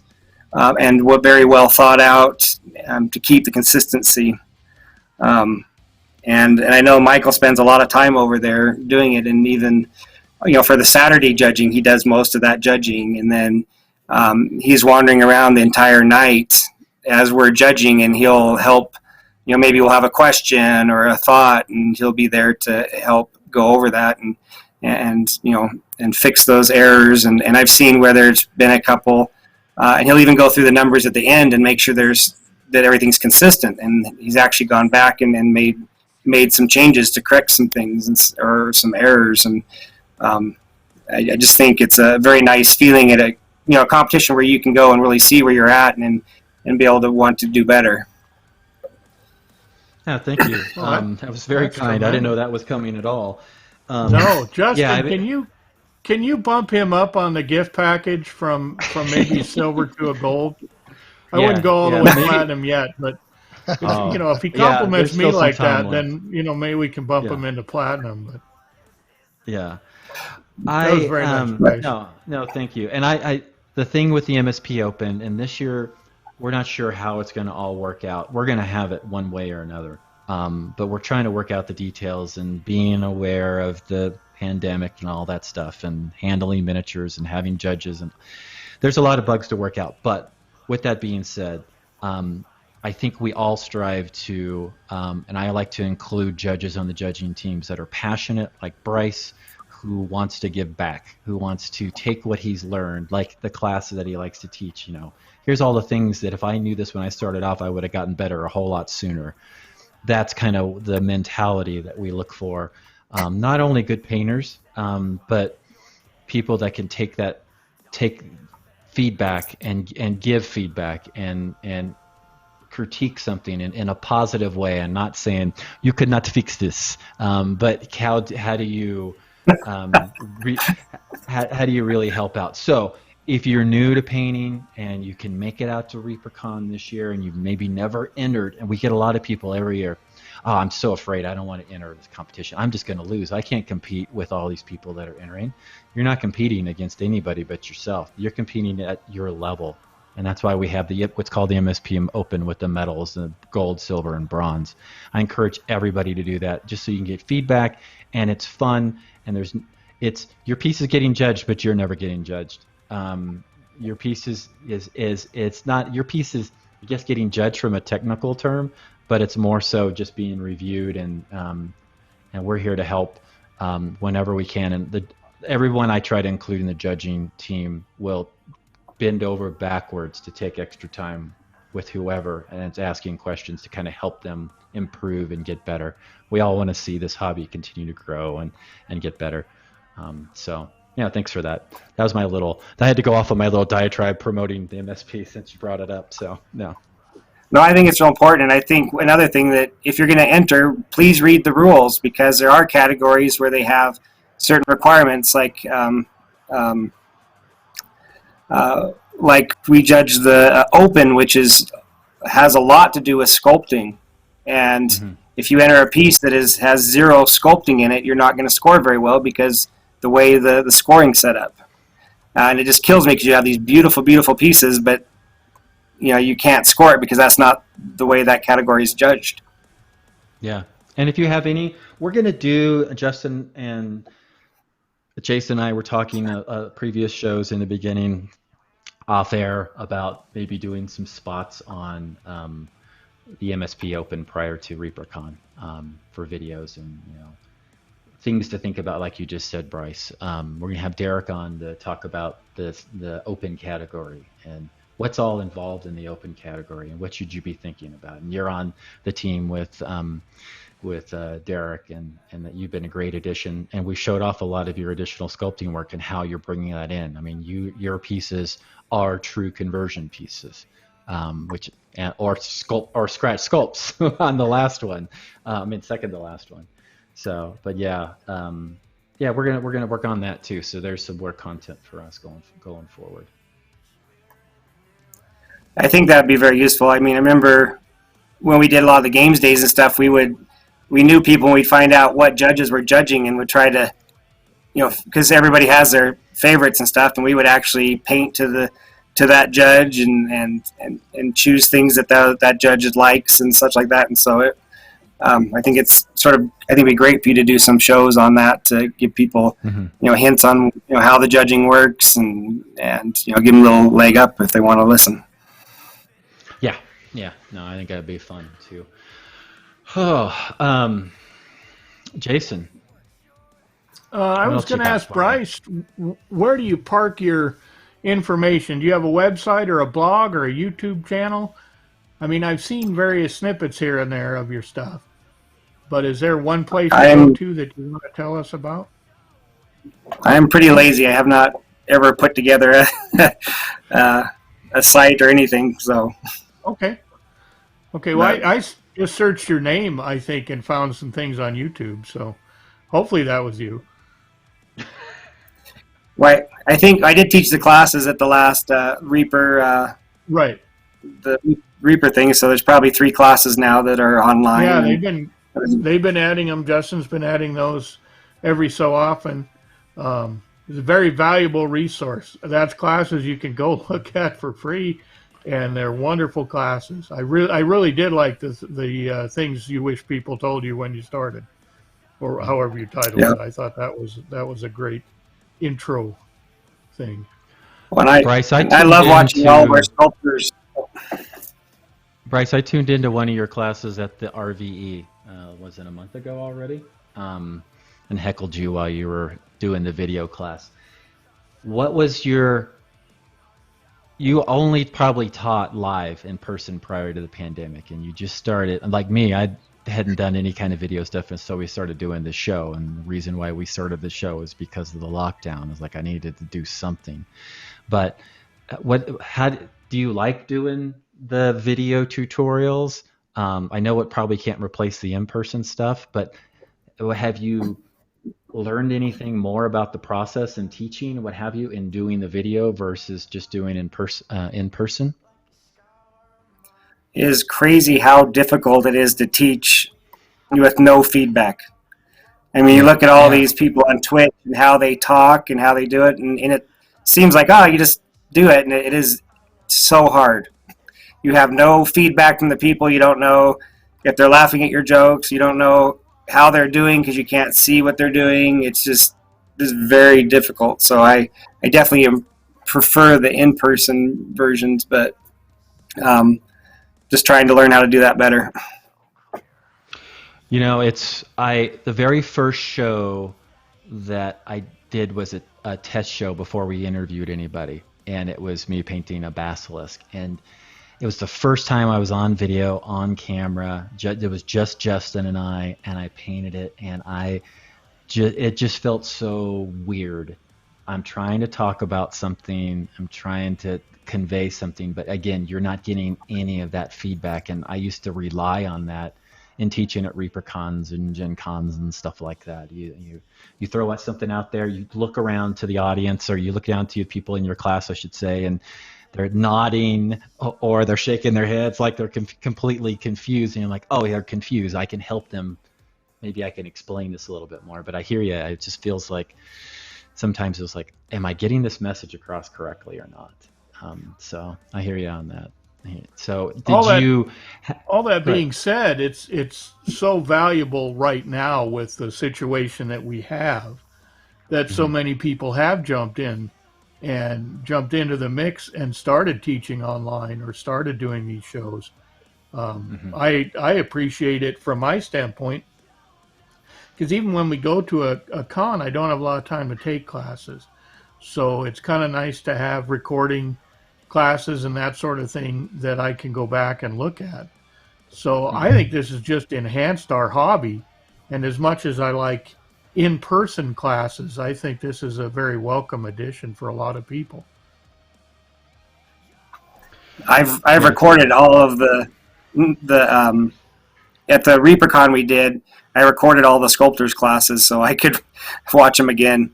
very well thought out to keep the consistency. And I know Michael spends a lot of time over there doing it, and even for the Saturday judging, he does most of that judging, and then he's wandering around the entire night as we're judging, and he'll help. Maybe we'll have a question or a thought, and he'll be there to help go over that and fix those errors. And I've seen where there's been a couple, and he'll even go through the numbers at the end and make sure that everything's consistent. And he's actually gone back and made some changes to correct some things or some errors. And I just think it's a very nice feeling at a competition where you can go and really see where you're at and be able to want to do better. Yeah, thank you. That was very kind. I didn't know that was coming at all. No, Justin, can you bump him up on the gift package from maybe silver to a gold? I wouldn't go all the way platinum yet, but if he compliments me like that, then maybe we can bump him into platinum. But yeah, that was very nice. No, thank you. And the thing with the MSP Open, and this year we're not sure how it's going to all work out. We're going to have it one way or another, but we're trying to work out the details and being aware of the pandemic and all that stuff, and handling miniatures and having judges, and there's a lot of bugs to work out. But with that being said, I think we all strive to, and I like to include judges on the judging teams that are passionate, like Brice, who wants to give back, who wants to take what he's learned, like the classes that he likes to teach. Here's all the things that if I knew this when I started off, I would have gotten better a whole lot sooner. That's kind of the mentality that we look for. Not only good painters, but people that can take feedback and give feedback and critique something in a positive way, and not saying you could not fix this, but how do you how do you really help out? So if you're new to painting and you can make it out to ReaperCon this year, and you've maybe never entered, and we get a lot of people every year, I'm so afraid I don't want to enter this competition. I'm just going to lose. I can't compete with all these people that are entering. You're not competing against anybody but yourself. You're competing at your level. And that's why we have what's called the MSP Open with the medals, the gold, silver, and bronze. I encourage everybody to do that just so you can get feedback, and it's fun. And your piece is getting judged, but you're never getting judged. Your piece it's not, your piece is, I guess, getting judged from a technical term, but it's more so just being reviewed, and we're here to help whenever we can. And everyone I try to include in the judging team will bend over backwards to take extra time with whoever, and it's asking questions to kind of help them improve and get better. We all want to see this hobby continue to grow and get better. So yeah, thanks for that. That was my little, I had to go off on my little diatribe promoting the MSP since you brought it up. So no. No, I think it's real important. And I think another thing that if you're going to enter, please read the rules, because there are categories where they have certain requirements, like we judge the open, which has a lot to do with sculpting. And if you enter a piece that has zero sculpting in it, you're not going to score very well, because the way the scoring's set up. And it just kills me, because you have these beautiful, beautiful pieces, but you can't score it because that's not the way that category is judged. Yeah. And if you have any, we're going to do, Justin and Jason and I were talking previous shows in the beginning off air about maybe doing some spots on the MSP Open prior to ReaperCon for videos and, things to think about, like you just said, Brice. We're going to have Derek on to talk about the open category and what's all involved in the open category and what should you be thinking about. And you're on the team with Derek, and that you've been a great addition. And we showed off a lot of your additional sculpting work and how you're bringing that in. I mean, your pieces are true conversion pieces, or scratch sculpts on the last one. Second to last one. So, but yeah, we're gonna work on that too. So there's some more content for us going forward. I think that'd be very useful. I mean, I remember when we did a lot of the games days and stuff, we knew people, and we'd find out what judges were judging, and would try to, because everybody has their favorites and stuff, and we would actually paint to that judge and choose things that judge likes and such like that. And so I think it'd be great for you to do some shows on that to give people, hints on, how the judging works, and give them a little leg up if they want to listen. Yeah. No, I think that'd be fun too. Oh, Jason. I was going to ask Brice, where do you park your information? Do you have a website or a blog or a YouTube channel? I mean, I've seen various snippets here and there of your stuff, but is there one place to go to that you want to tell us about? I'm pretty lazy. I have not ever put together a site or anything, so... Okay. Well, I just searched your name, I think, and found some things on YouTube. So hopefully that was you. Right. I think I did teach the classes at the last Reaper. Right. The Reaper thing. So there's probably 3 classes now that are online. Yeah, they've been adding them. Justin's been adding those every so often. It's a very valuable resource. That's classes you can go look at for free. And they're wonderful classes. I really did like the things you wish people told you when you started, or however you titled it. I thought that was a great intro thing. Brice, I love watching all of our sculptors. Brice, I tuned into one of your classes at the RVE. Was it a month ago already? And heckled you while you were doing the video class. What was you only probably taught live in person prior to the pandemic, and you just started, like me, I hadn't done any kind of video stuff, and so we started doing the show. And the reason why we started the show is because of the lockdown. It's like I needed to do something. But how do you like doing the video tutorials? I know it probably can't replace the in-person stuff, but have you learned anything more about the process and teaching, what have you, in doing the video versus just doing in person? It is crazy how difficult it is to teach with no feedback. I mean, you look at all these people on Twitch and how they talk and how they do it, and it seems like, you just do it, and it is so hard. You have no feedback from the people. You don't know if they're laughing at your jokes. You don't know how they're doing because you can't see what they're doing. It's just very difficult. So I definitely prefer the in-person versions, but just trying to learn how to do that better. The very first show that I did was a test show before we interviewed anybody. and it was me painting a basilisk. And it was the first time I was on video, on camera. It was just Justin and I painted it, and it just felt so weird. I'm trying to talk about something. I'm trying to convey something, but again, you're not getting any of that feedback. And I used to rely on that in teaching at ReaperCons and Gen Cons and stuff like that. You throw out something out there, you look around to the audience, or you look down to people in your class, I should say, and they're nodding or they're shaking their heads like they're completely confused. And you're like, oh, they're confused. I can help them. Maybe I can explain this a little bit more. But I hear you. It just feels like sometimes it's like, am I getting this message across correctly or not? So I hear you on that. So all that being said, it's so valuable right now with the situation that we have, that so many people have jumped into the mix and started teaching online or started doing these shows. I appreciate it from my standpoint, because even when we go to a con, I don't have a lot of time to take classes. So it's kind of nice to have recording classes and that sort of thing that I can go back and look at. So I think this has just enhanced our hobby. And as much as I like in-person classes, I think this is a very welcome addition for a lot of people. I've recorded all of the at the ReaperCon we did. I recorded all the sculptors classes so I could watch them again.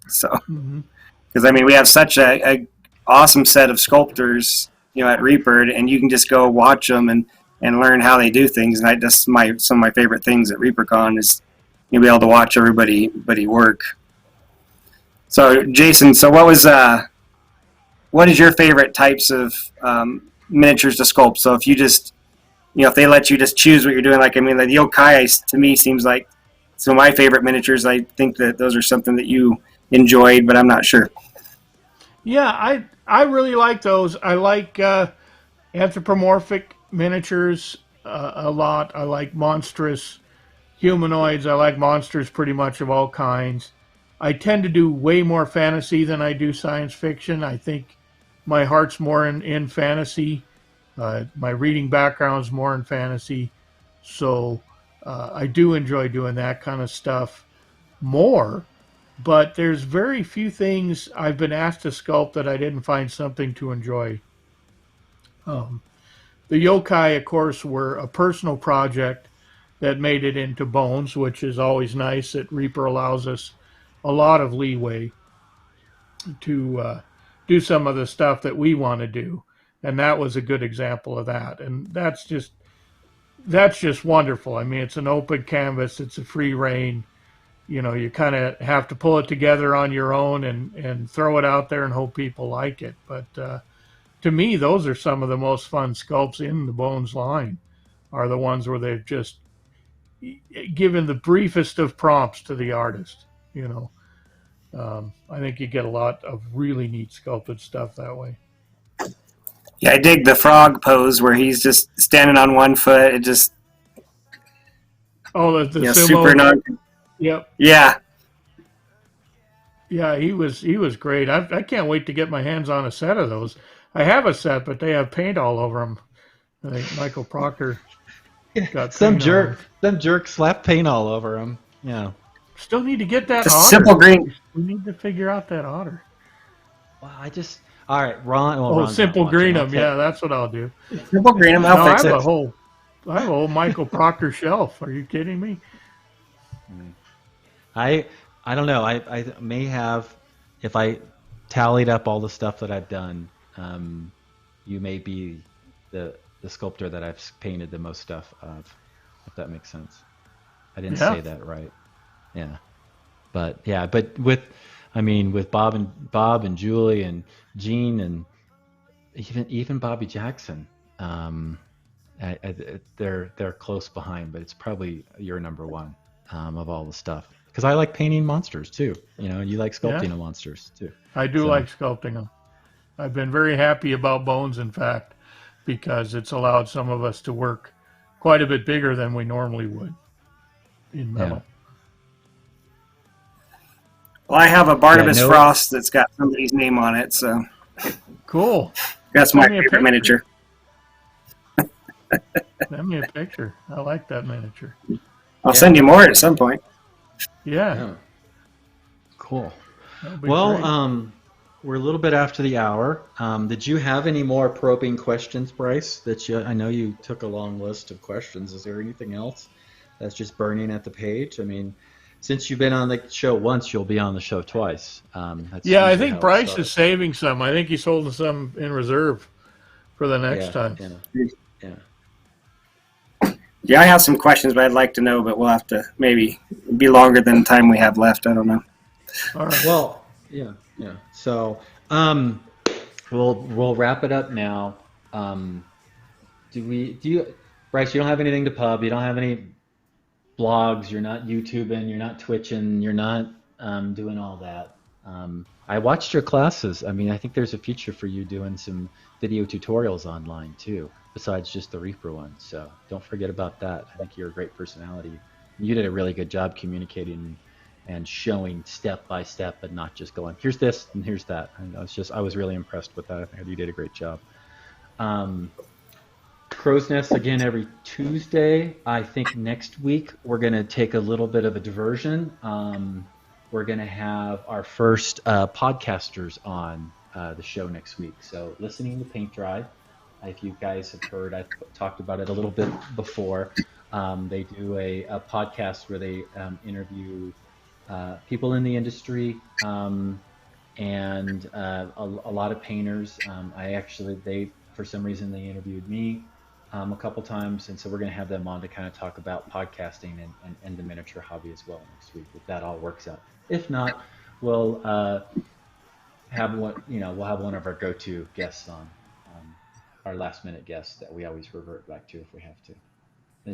So, because I mean, we have such a awesome set of sculptors, at Reaper, and you can just go watch them and learn how they do things. And some of my favorite things at ReaperCon is you'll be able to watch everybody work. So, Jason, what is your favorite types of miniatures to sculpt? So if you just, if they let you just choose what you're doing, like, I mean, the yokai to me seems like some of my favorite miniatures. I think that those are something that you enjoyed, but I'm not sure. Yeah, I really like those. I like anthropomorphic miniatures a lot. I like monstrous humanoids. I like monsters pretty much of all kinds. I tend to do way more fantasy than I do science fiction. I think my heart's more in fantasy. My reading background's more in fantasy. So I do enjoy doing that kind of stuff more. But there's very few things I've been asked to sculpt that I didn't find something to enjoy. The yokai, of course, were a personal project that made it into bones, which is always nice. That Reaper allows us a lot of leeway to do some of the stuff that we want to do. And that was a good example of that. And that's just wonderful. I mean, it's an open canvas. It's a free rein. You kind of have to pull it together on your own and throw it out there and hope people like it. But to me, those are some of the most fun sculpts in the Bones line, are the ones where they've just given the briefest of prompts to the artist. I think you get a lot of really neat sculpted stuff that way. Yeah, I dig the frog pose where he's just standing on one foot. It just the super non. Yep. Yeah. Yeah, he was great. I can't wait to get my hands on a set of those. I have a set, but they have paint all over them. I think Michael Proctor got some jerk slapped paint all over him. Yeah. Still need to get that the otter. Simple green. We need to figure out that otter. Well, all right, Ron. Well, Ron's Simple green them. Yeah, that's what I'll do. Simple green them. I have a whole Michael Proctor shelf. Are you kidding me? I don't know. I may have, if I tallied up all the stuff that I've done, you may be the sculptor that I've painted the most stuff of, if that makes sense. I didn't say that right. Yeah. But with Bob and Julie and Gene and even Bobby Jackson, they're close behind, but it's probably your number one of all the stuff. Because I like painting monsters too, and you like sculpting the monsters too. I do like sculpting them. I've been very happy about Bones, in fact, because it's allowed some of us to work quite a bit bigger than we normally would in metal. Yeah. Well, I have a Barnabas Frost that's got somebody's name on it, so Cool. That's my Send me a favorite picture. miniature. Send me a picture. I like that miniature. I'll send you more at some point. Yeah. Cool. That'll be Well, great. we're a little bit after the hour. Did you have any more probing questions, Brice? I know you took a long list of questions. Is there anything else that's just burning at the page? I mean, since you've been on the show once, you'll be on the show twice. That's Yeah, I usually think how it Brice is starts. saving some. I think he's holding some in reserve for the next time. Yeah. Yeah, I have some questions, but I'd like to know, but we'll have to maybe be longer than the time we have left. I don't know. All right. Well, yeah. So, we'll wrap it up now. Do you, Brice? You don't have anything to pub. You don't have any blogs. You're not YouTubing. You're not Twitching. You're not doing all that. I watched your classes. I mean, I think there's a future for you doing some video tutorials online too, besides just the Reaper one. So don't forget about that. I think you're a great personality. You did a really good job communicating and showing step by step, and not just going, here's this and here's that. And I was really impressed with that. I think you did a great job. Crow's Nest again every Tuesday. I think next week we're going to take a little bit of a diversion. We're going to have our first podcasters on the show next week. So listening to Paint Dry, if you guys have heard, I've talked about it a little bit before. They do a podcast where they interview people in the industry and a lot of painters. For some reason, they interviewed me a couple times, and so we're going to have them on to kind of talk about podcasting and the miniature hobby as well next week, if that all works out. If not, we'll have one of our go-to guests on, our last-minute guests that we always revert back to if we have to.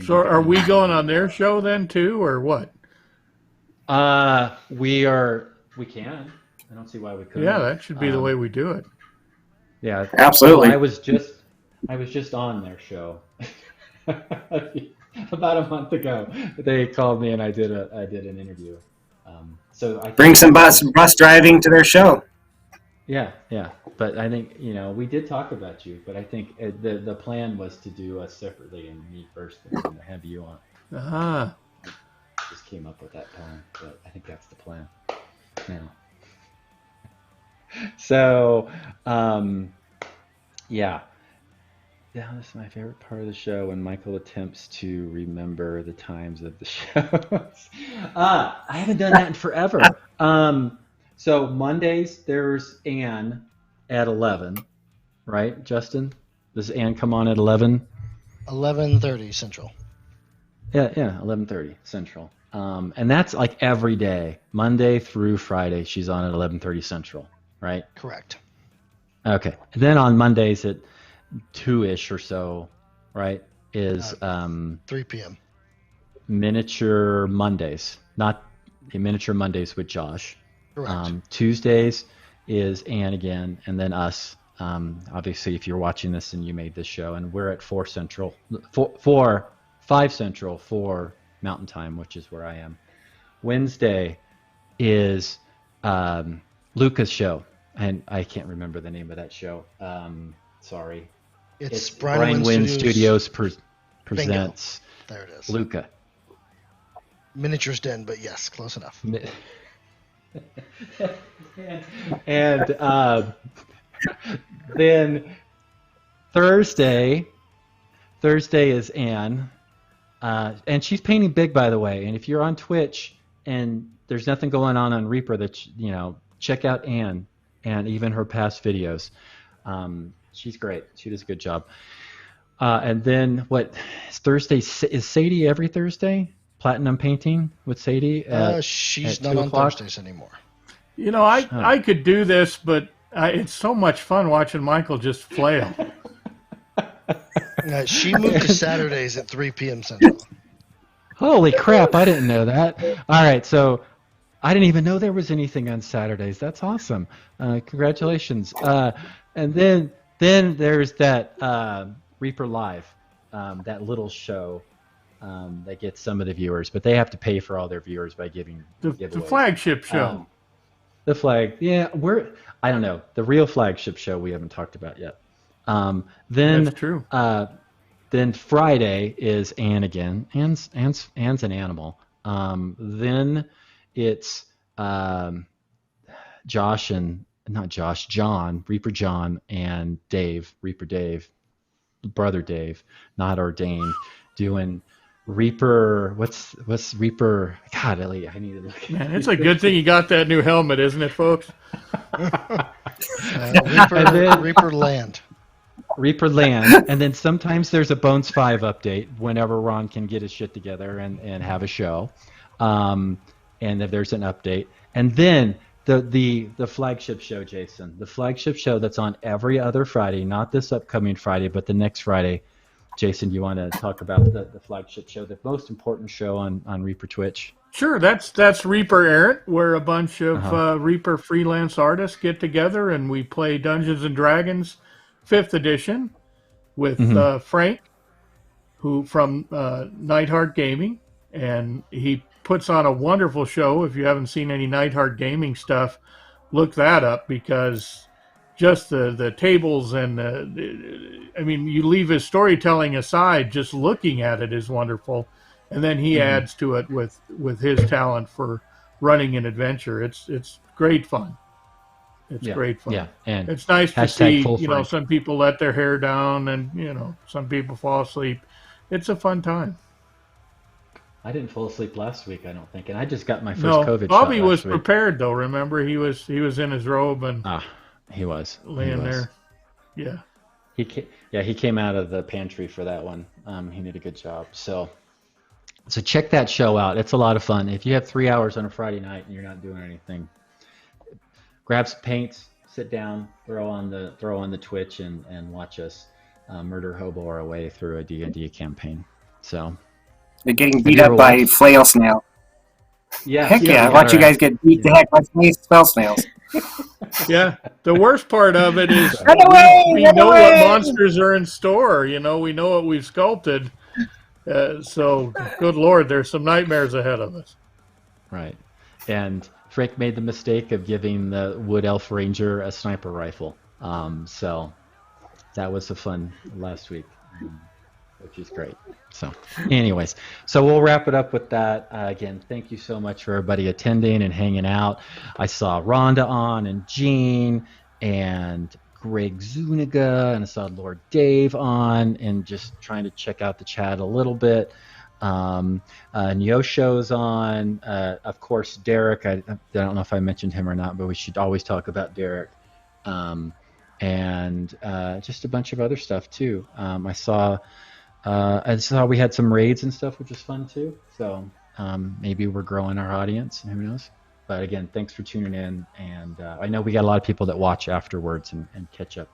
So are we going on their show then too, or what? We can. I don't see why we couldn't. Yeah, that should be the way we do it. Yeah, absolutely. Well, I was just on their show about a month ago. They called me and I did an interview. So I bring some bus driving to their show. Yeah. But I think we did talk about you, but I think the plan was to do us separately and me first and then have you on. Just came up with that plan, but I think that's the plan now. So, yeah, this is my favorite part of the show when Michael attempts to remember the times of the shows. I haven't done that in forever. So Mondays, there's Ann at 11, right, Justin? Does Ann come on at 11? 11:30 Central. Yeah, 11:30 Central. And that's like every day, Monday through Friday, she's on at 11:30 Central, right? Correct. Okay. And then on Mondays at 2-ish or so, right, is 3 p.m. Miniature Mondays, not Miniature Mondays with Josh. Correct. Tuesdays is Ann again, and then us. Obviously, if you're watching this and you made this show, and we're at 5 Central, 4 Mountain Time, which is where I am. Wednesday is Luca's show, and I can't remember the name of that show. Sorry. It's Brian Wynn Studios presents There it is. Luca. Miniatures Den, but yes, close enough. And then Thursday is Ann. And she's painting big, by the way. And if you're on Twitch and there's nothing going on Reaper, check out Ann and even her past videos. She's great. She does a good job. And then what is Thursday? Is Sadie every Thursday? Platinum painting with Sadie? She's at not 2 on o'clock? Thursdays anymore. I could do this, but it's so much fun watching Michael just flail. She moved to Saturdays at 3 p.m. Central. Holy crap, I didn't know that. All right, so I didn't even know there was anything on Saturdays. That's awesome. Congratulations. And then there's that Reaper Live, that little show that gets some of the viewers, but they have to pay for all their viewers by giving the giveaways. flagship show. The flag. Yeah, I don't know. The real flagship show we haven't talked about yet. Then That's true. Then Friday is Ann again. Ann's an animal. Then it's John, Reaper John, and Dave, Reaper Dave, brother Dave, not ordained, doing Reaper. What's Reaper? God, Ellie, I need to look. Man, it's a good thing you got that new helmet, isn't it, folks? Reaper Land. Reaper Land, and then sometimes there's a Bones 5 update whenever Ron can get his shit together and have a show, and if there's an update, and then the flagship show, Jason, the flagship show that's on every other Friday, not this upcoming Friday, but the next Friday. Jason, do you want to talk about the flagship show, the most important show on Reaper Twitch? Sure, that's Reaper Errant, where a bunch of Reaper freelance artists get together and we play Dungeons and Dragons 5th edition with Frank, who from Nightheart Gaming, and he puts on a wonderful show. If you haven't seen any Nightheart Gaming stuff, look that up, because just the tables and I mean, you leave his storytelling aside, just looking at it is wonderful, and then he adds to it with his talent for running an adventure. It's great fun. It's great fun. Yeah, and it's nice to see, Frank. some people let their hair down and, some people fall asleep. It's a fun time. I didn't fall asleep last week, I don't think, and I just got my first COVID Bobby shot was last week. Prepared, though. Remember, he was in his robe and he was laying there. Yeah. He came out of the pantry for that one. He did a good job. So check that show out. It's a lot of fun. If you have 3 hours on a Friday night and you're not doing anything, grab some paints, sit down, throw on the Twitch and watch us murder hobo our way through a D&D campaign. So they're getting beat up by flail snail. Yeah. Heck yeah! Watch you guys get beat to heck by spell snails. Yeah. The worst part of it is Run away, we run know away! what monsters are in store. We know what we've sculpted. So good Lord, there's some nightmares ahead of us. Right. And Frank made the mistake of giving the Wood Elf Ranger a sniper rifle. So that was a fun last week, which is great. So anyways, so we'll wrap it up with that. Again, thank you so much for everybody attending and hanging out. I saw Rhonda on and Gene and Greg Zuniga, and I saw Lord Dave on, and just trying to check out the chat a little bit. Neosho's on, of course, Derek. I don't know if I mentioned him or not, but we should always talk about Derek. And just a bunch of other stuff too. I saw we had some raids and stuff, which was fun too. So maybe we're growing our audience, who knows? But again, thanks for tuning in. And I know we got a lot of people that watch afterwards and catch up.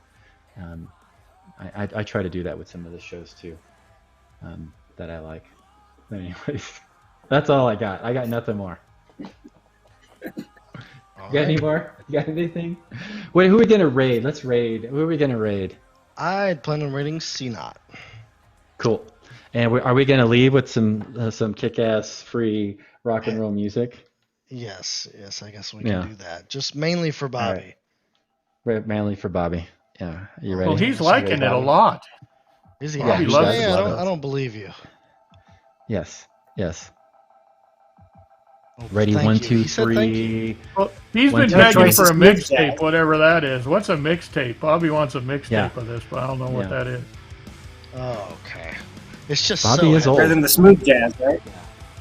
I try to do that with some of the shows too, that I like. But anyways, that's all I got. I got nothing more. Got any more? You got anything? Wait, who are we gonna raid? Let's raid. Who are we gonna raid? I plan on raiding CNOT. Cool. And are we gonna leave with some kick-ass free rock and roll music? Yes, I guess we can do that. Just mainly for Bobby. Right, mainly for Bobby. Yeah, you ready? Well, he's liking it a lot. Is he? Yeah, he loves it. I don't believe you. Yes. Oh, Ready? thank 1, you. 2, He said thank 3. Well, he's One, been two, begging three. for a Smooth mixtape, jazz. whatever that is. What's a mixtape? Bobby wants a mixtape Yeah. of this, but I don't know what that is. Oh, okay. It's just Bobby so is old. Better than the smooth jazz, right?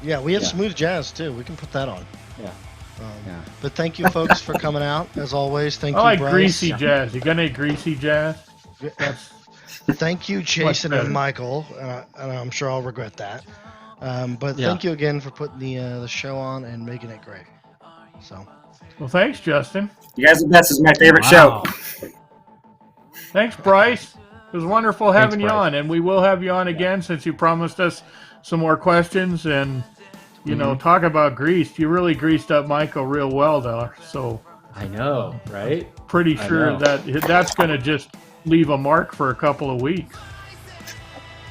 Yeah, we have Yeah. smooth jazz too. We can put that on. Yeah. Yeah. But thank you, folks, for coming out. As always, thank I you, like Brice. greasy jazz. You got any greasy jazz? That's Thank you, Jason better. and Michael. And I'm sure I'll regret that. But Yeah. thank you again for putting the show on and making it great. So well. Thanks, Justin. You guys are the best. This is my favorite Wow. show. Thanks, Brice. It was wonderful having you Bryce. on, and we will have you on again since you promised us some more questions and talk about grease. You really greased up Michael real well there, so I know, right? pretty I sure know. that's going to just leave a mark for a couple of weeks.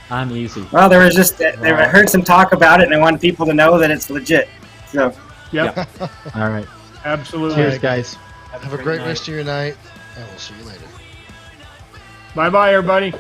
I'm easy. Well, there was just I heard some talk about it, and I wanted people to know that it's legit. So Yep. All right. Absolutely. Cheers, guys. Have a great rest of your night, and we'll see you later. Bye-bye, everybody.